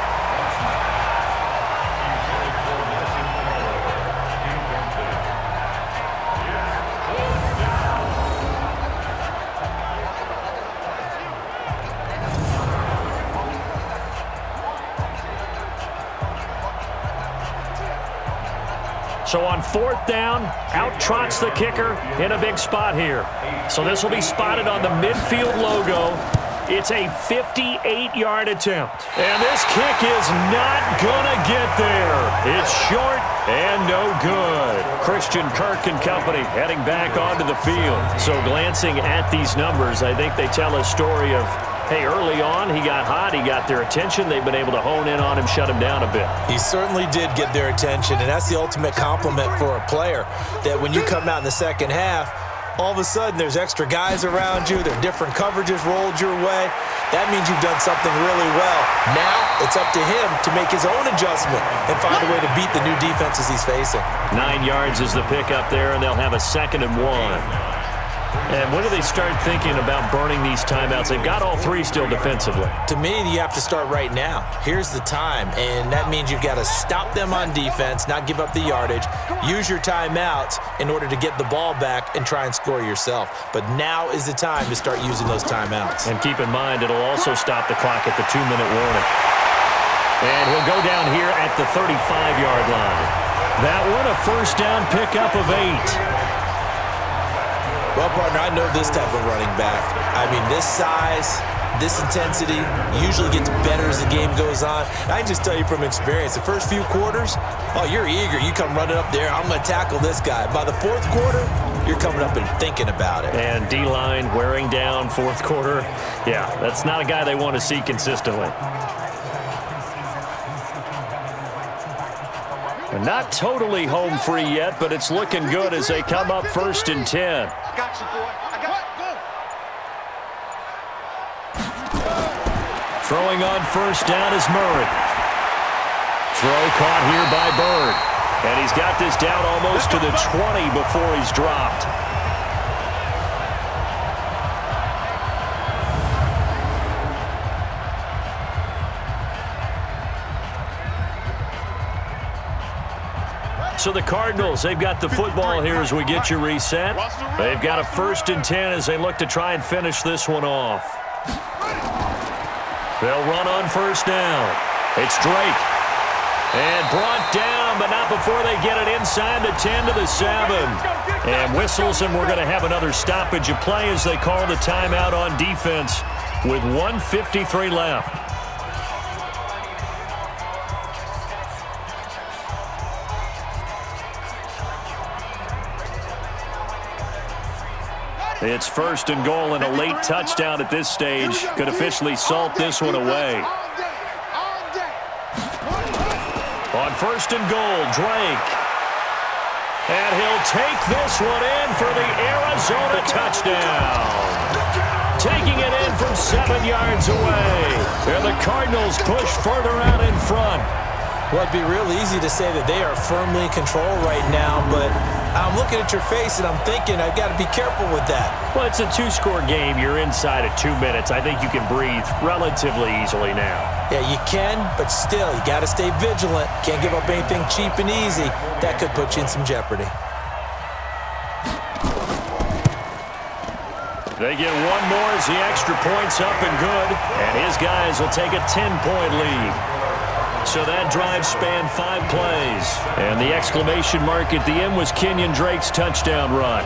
Speaker 2: So on fourth down, out trots the kicker in a big spot here. So this will be spotted on the midfield logo. It's a 58-yard attempt. And this kick is not going to get there. It's short and no good. Christian Kirk and company heading back onto the field. So glancing at these numbers, I think they tell a story of, hey, early on, he got hot, he got their attention. They've been able to hone in on him, shut him down a bit.
Speaker 3: He certainly did get their attention, and that's the ultimate compliment for a player, that when you come out in the second half, all of a sudden there's extra guys around you, there are different coverages rolled your way. That means you've done something really well. Now it's up to him to make his own adjustment and find a way to beat the new defenses he's facing. 9
Speaker 2: yards is the pickup there, and they'll have a 2nd and 1. And when do they start thinking about burning these timeouts? They've got all 3 still defensively.
Speaker 3: To me, you have to start right now. Here's the time, and that means you've got to stop them on defense, not give up the yardage, use your timeouts in order to get the ball back and try and score yourself. But now is the time to start using those timeouts.
Speaker 2: And keep in mind, it'll also stop the clock at the 2-minute warning. And he'll go down here at the 35-yard line. That one, a first down pickup of 8.
Speaker 3: Well, partner, I know this type of running back. I mean, this size, this intensity usually gets better as the game goes on. I can just tell you from experience, the first few quarters, oh, you're eager. You come running up there, I'm going to tackle this guy. By the fourth quarter, you're coming up and thinking about it.
Speaker 2: And D-line wearing down fourth quarter. Yeah, that's not a guy they want to see consistently. Not totally home free yet, but it's looking good as they come up 1st and 10.
Speaker 4: Got you, boy. I got you.
Speaker 2: Throwing on first down is Murray. Throw caught here by Bird. And he's got this down almost to the 20 before he's dropped. So the Cardinals, they've got the football here as we get you reset. They've got a 1st and 10 as they look to try and finish this one off. They'll run on first down. It's Drake. And brought down, but not before they get it inside the 10 to the 7. And whistles, and we're going to have another stoppage of play as they call the timeout on defense with 1:53 left. It's 1st and goal, and a late touchdown at this stage could officially salt this one away. On 1st and goal, Drake. And he'll take this one in for the Arizona touchdown. Taking it in from 7 yards away. And the Cardinals push further out in front.
Speaker 3: Well, it'd be real easy to say that they are firmly in control right now, but I'm looking at your face and I'm thinking I've got to be careful with that.
Speaker 2: Well, it's a 2-score game. You're inside of 2 minutes. I think you can breathe relatively easily now.
Speaker 3: Yeah, you can, but still, you got to stay vigilant. Can't give up anything cheap and easy. That could put you in some jeopardy.
Speaker 2: They get one more as the extra point's up and good, and his guys will take a 10-point lead. So that drive spanned 5 plays. And the exclamation mark at the end was Kenyon Drake's touchdown run.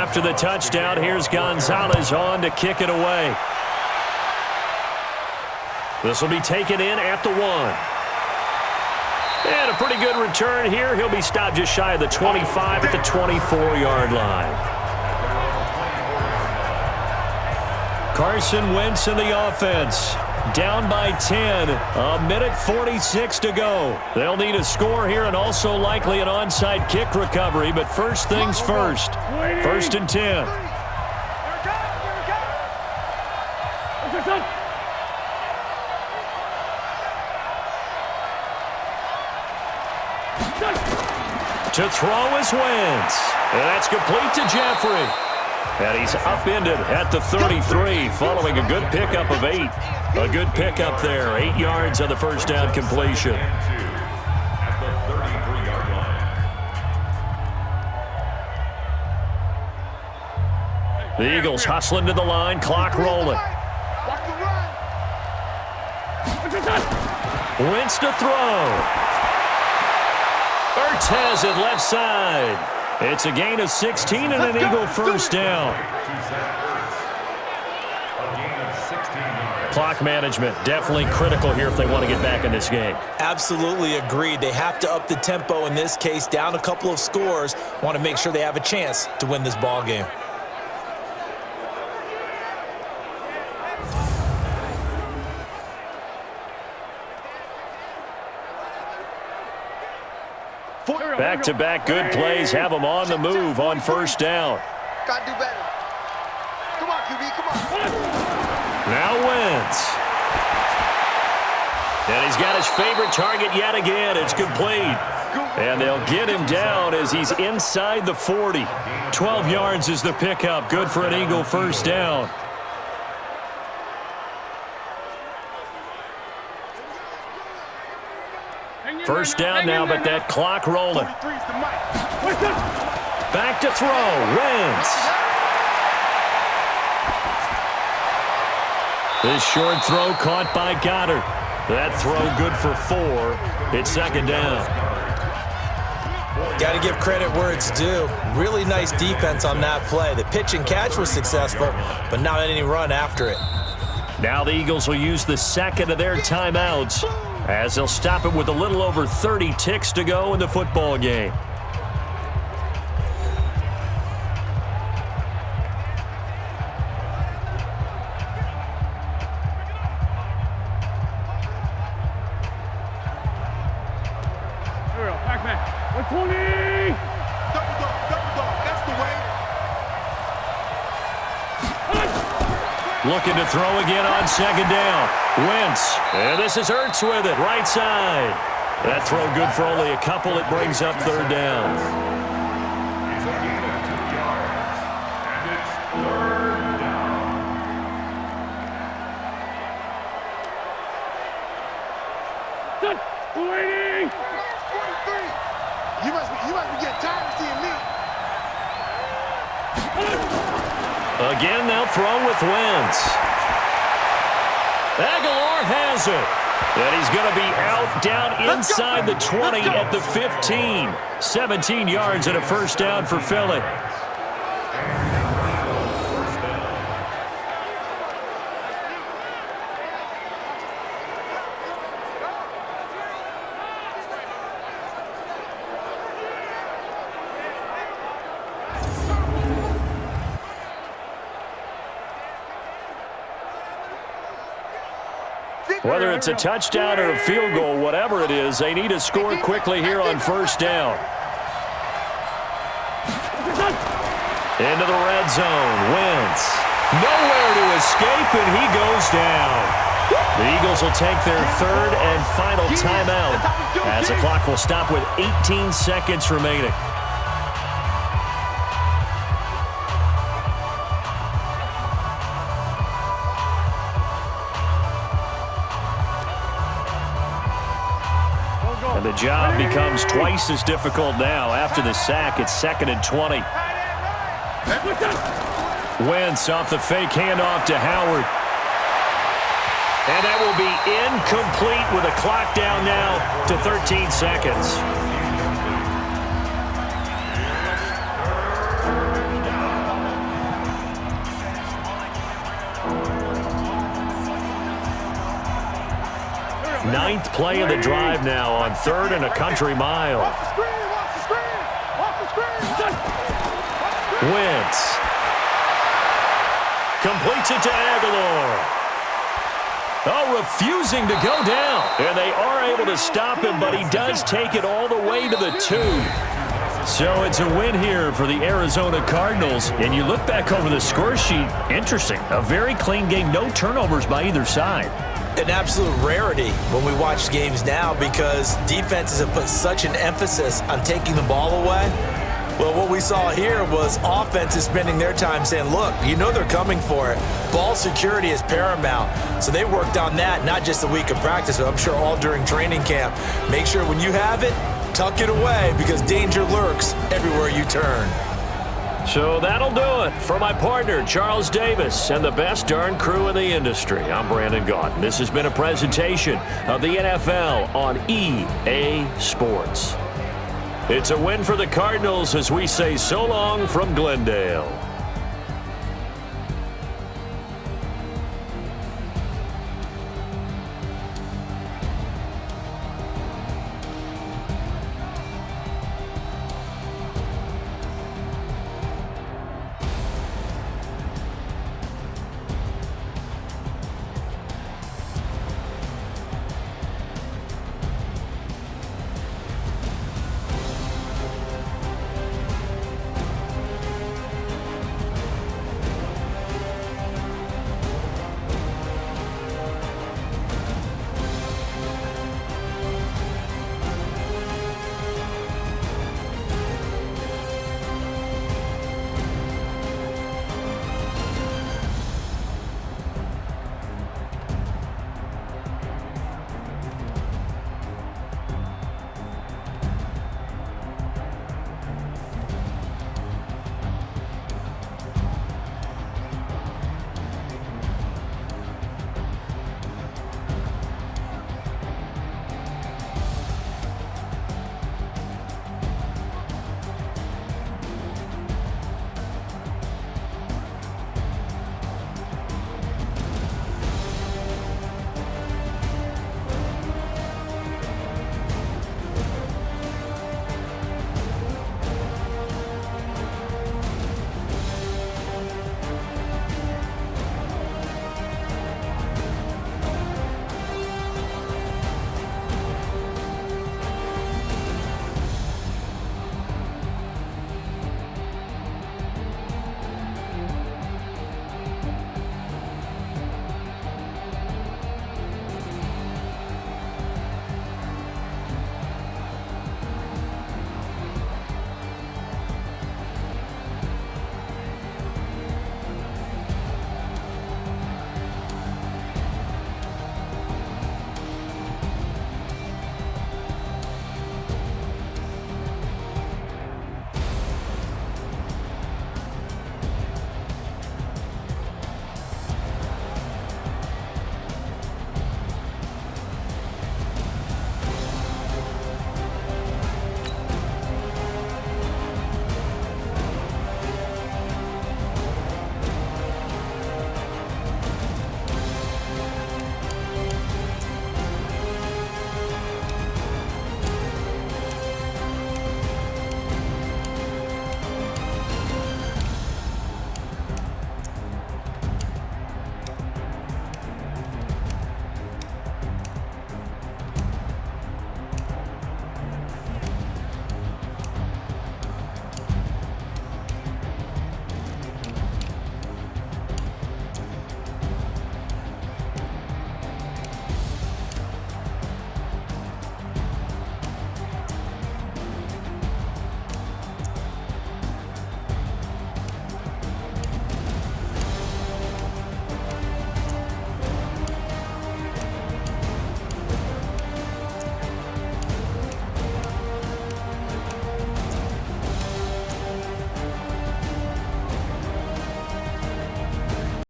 Speaker 2: After the touchdown, here's Gonzalez on to kick it away. This will be taken in at the 1. And a pretty good return here. He'll be stopped just shy of the 25 at the 24-yard line. Carson Wentz in the offense. Down by 10. A minute 46 to go. They'll need a score here and also likely an onside kick recovery. But first things first. 1st and 10. To throw is Wentz. And that's complete to Jeffrey. And he's upended at the 33 following a good pickup of 8. A good pickup there. 8 yards on the first down completion.
Speaker 5: At the 33-yard line.
Speaker 2: The Eagles hustling to the line. Clock rolling. Wentz to throw. Ertz has it left side. It's a gain of 16 and an Eagle first down. Clock management definitely critical here if they want to get back in this game.
Speaker 3: Absolutely agreed. They have to up the tempo in this case, down a couple of scores. Want to make sure they have a chance to win this ball game.
Speaker 2: Back-to-back good plays have them on the move on first down.
Speaker 4: Gotta do better. Come on, QB, come on.
Speaker 2: Now Wentz. And he's got his favorite target yet again. It's complete. And they'll get him down as he's inside the 40. 12 yards is the pickup. Good for an Eagle first down. First down now, but that clock rolling. Back to throw. Wentz. This short throw caught by Goddard. That throw good for 4. It's second down.
Speaker 3: Got to give credit where it's due. Really nice defense on that play. The pitch and catch was successful, but not any run after it.
Speaker 2: Now the Eagles will use the second of their timeouts as they'll stop it with a little over 30 ticks to go in the football game. Looking to throw again on second down. Wentz. And this is Ertz with it, right side. That throw good for only a couple. It brings up third down.
Speaker 5: It's a gain of 2 yards. And it's third down.
Speaker 4: Waiting. 43. You must be getting tired of seeing me.
Speaker 2: Again, they'll throw with Wentz. Aguilar has it. And he's going to be out down inside the 20 at the 15. 17 yards and a first down for Philly. Whether it's a touchdown or a field goal, whatever it is, they need to score quickly here on first down. Into the red zone. Wentz. Nowhere to escape, and he goes down. The Eagles will take their third and final timeout as the clock will stop with 18 seconds remaining. And the job becomes twice as difficult now. After the sack, it's 2nd and 20. Wentz off the fake handoff to Howard. And that will be incomplete with a clock down now to 13 seconds. 9th play of the drive now on 3rd and a country mile.
Speaker 4: Watch the screen, watch the screen, watch the screen.
Speaker 2: Wentz completes it to Aguilar. Oh, refusing to go down. And they are able to stop him, but he does take it all the way to the 2. So it's a win here for the Arizona Cardinals. And you look back over the score sheet, interesting. A very clean game, no turnovers by either side.
Speaker 3: An absolute rarity when we watch games now because defenses have put such an emphasis on taking the ball away. Well, what we saw here was offenses spending their time saying, look, you know they're coming for it. Ball security is paramount. So they worked on that, not just a week of practice, but I'm sure all during training camp. Make sure when you have it, tuck it away because danger lurks everywhere you turn.
Speaker 2: So that'll do it for my partner, Charles Davis, and the best darn crew in the industry. I'm Brandon Gaudin. This has been a presentation of the NFL on EA Sports. It's a win for the Cardinals as we say so long from Glendale.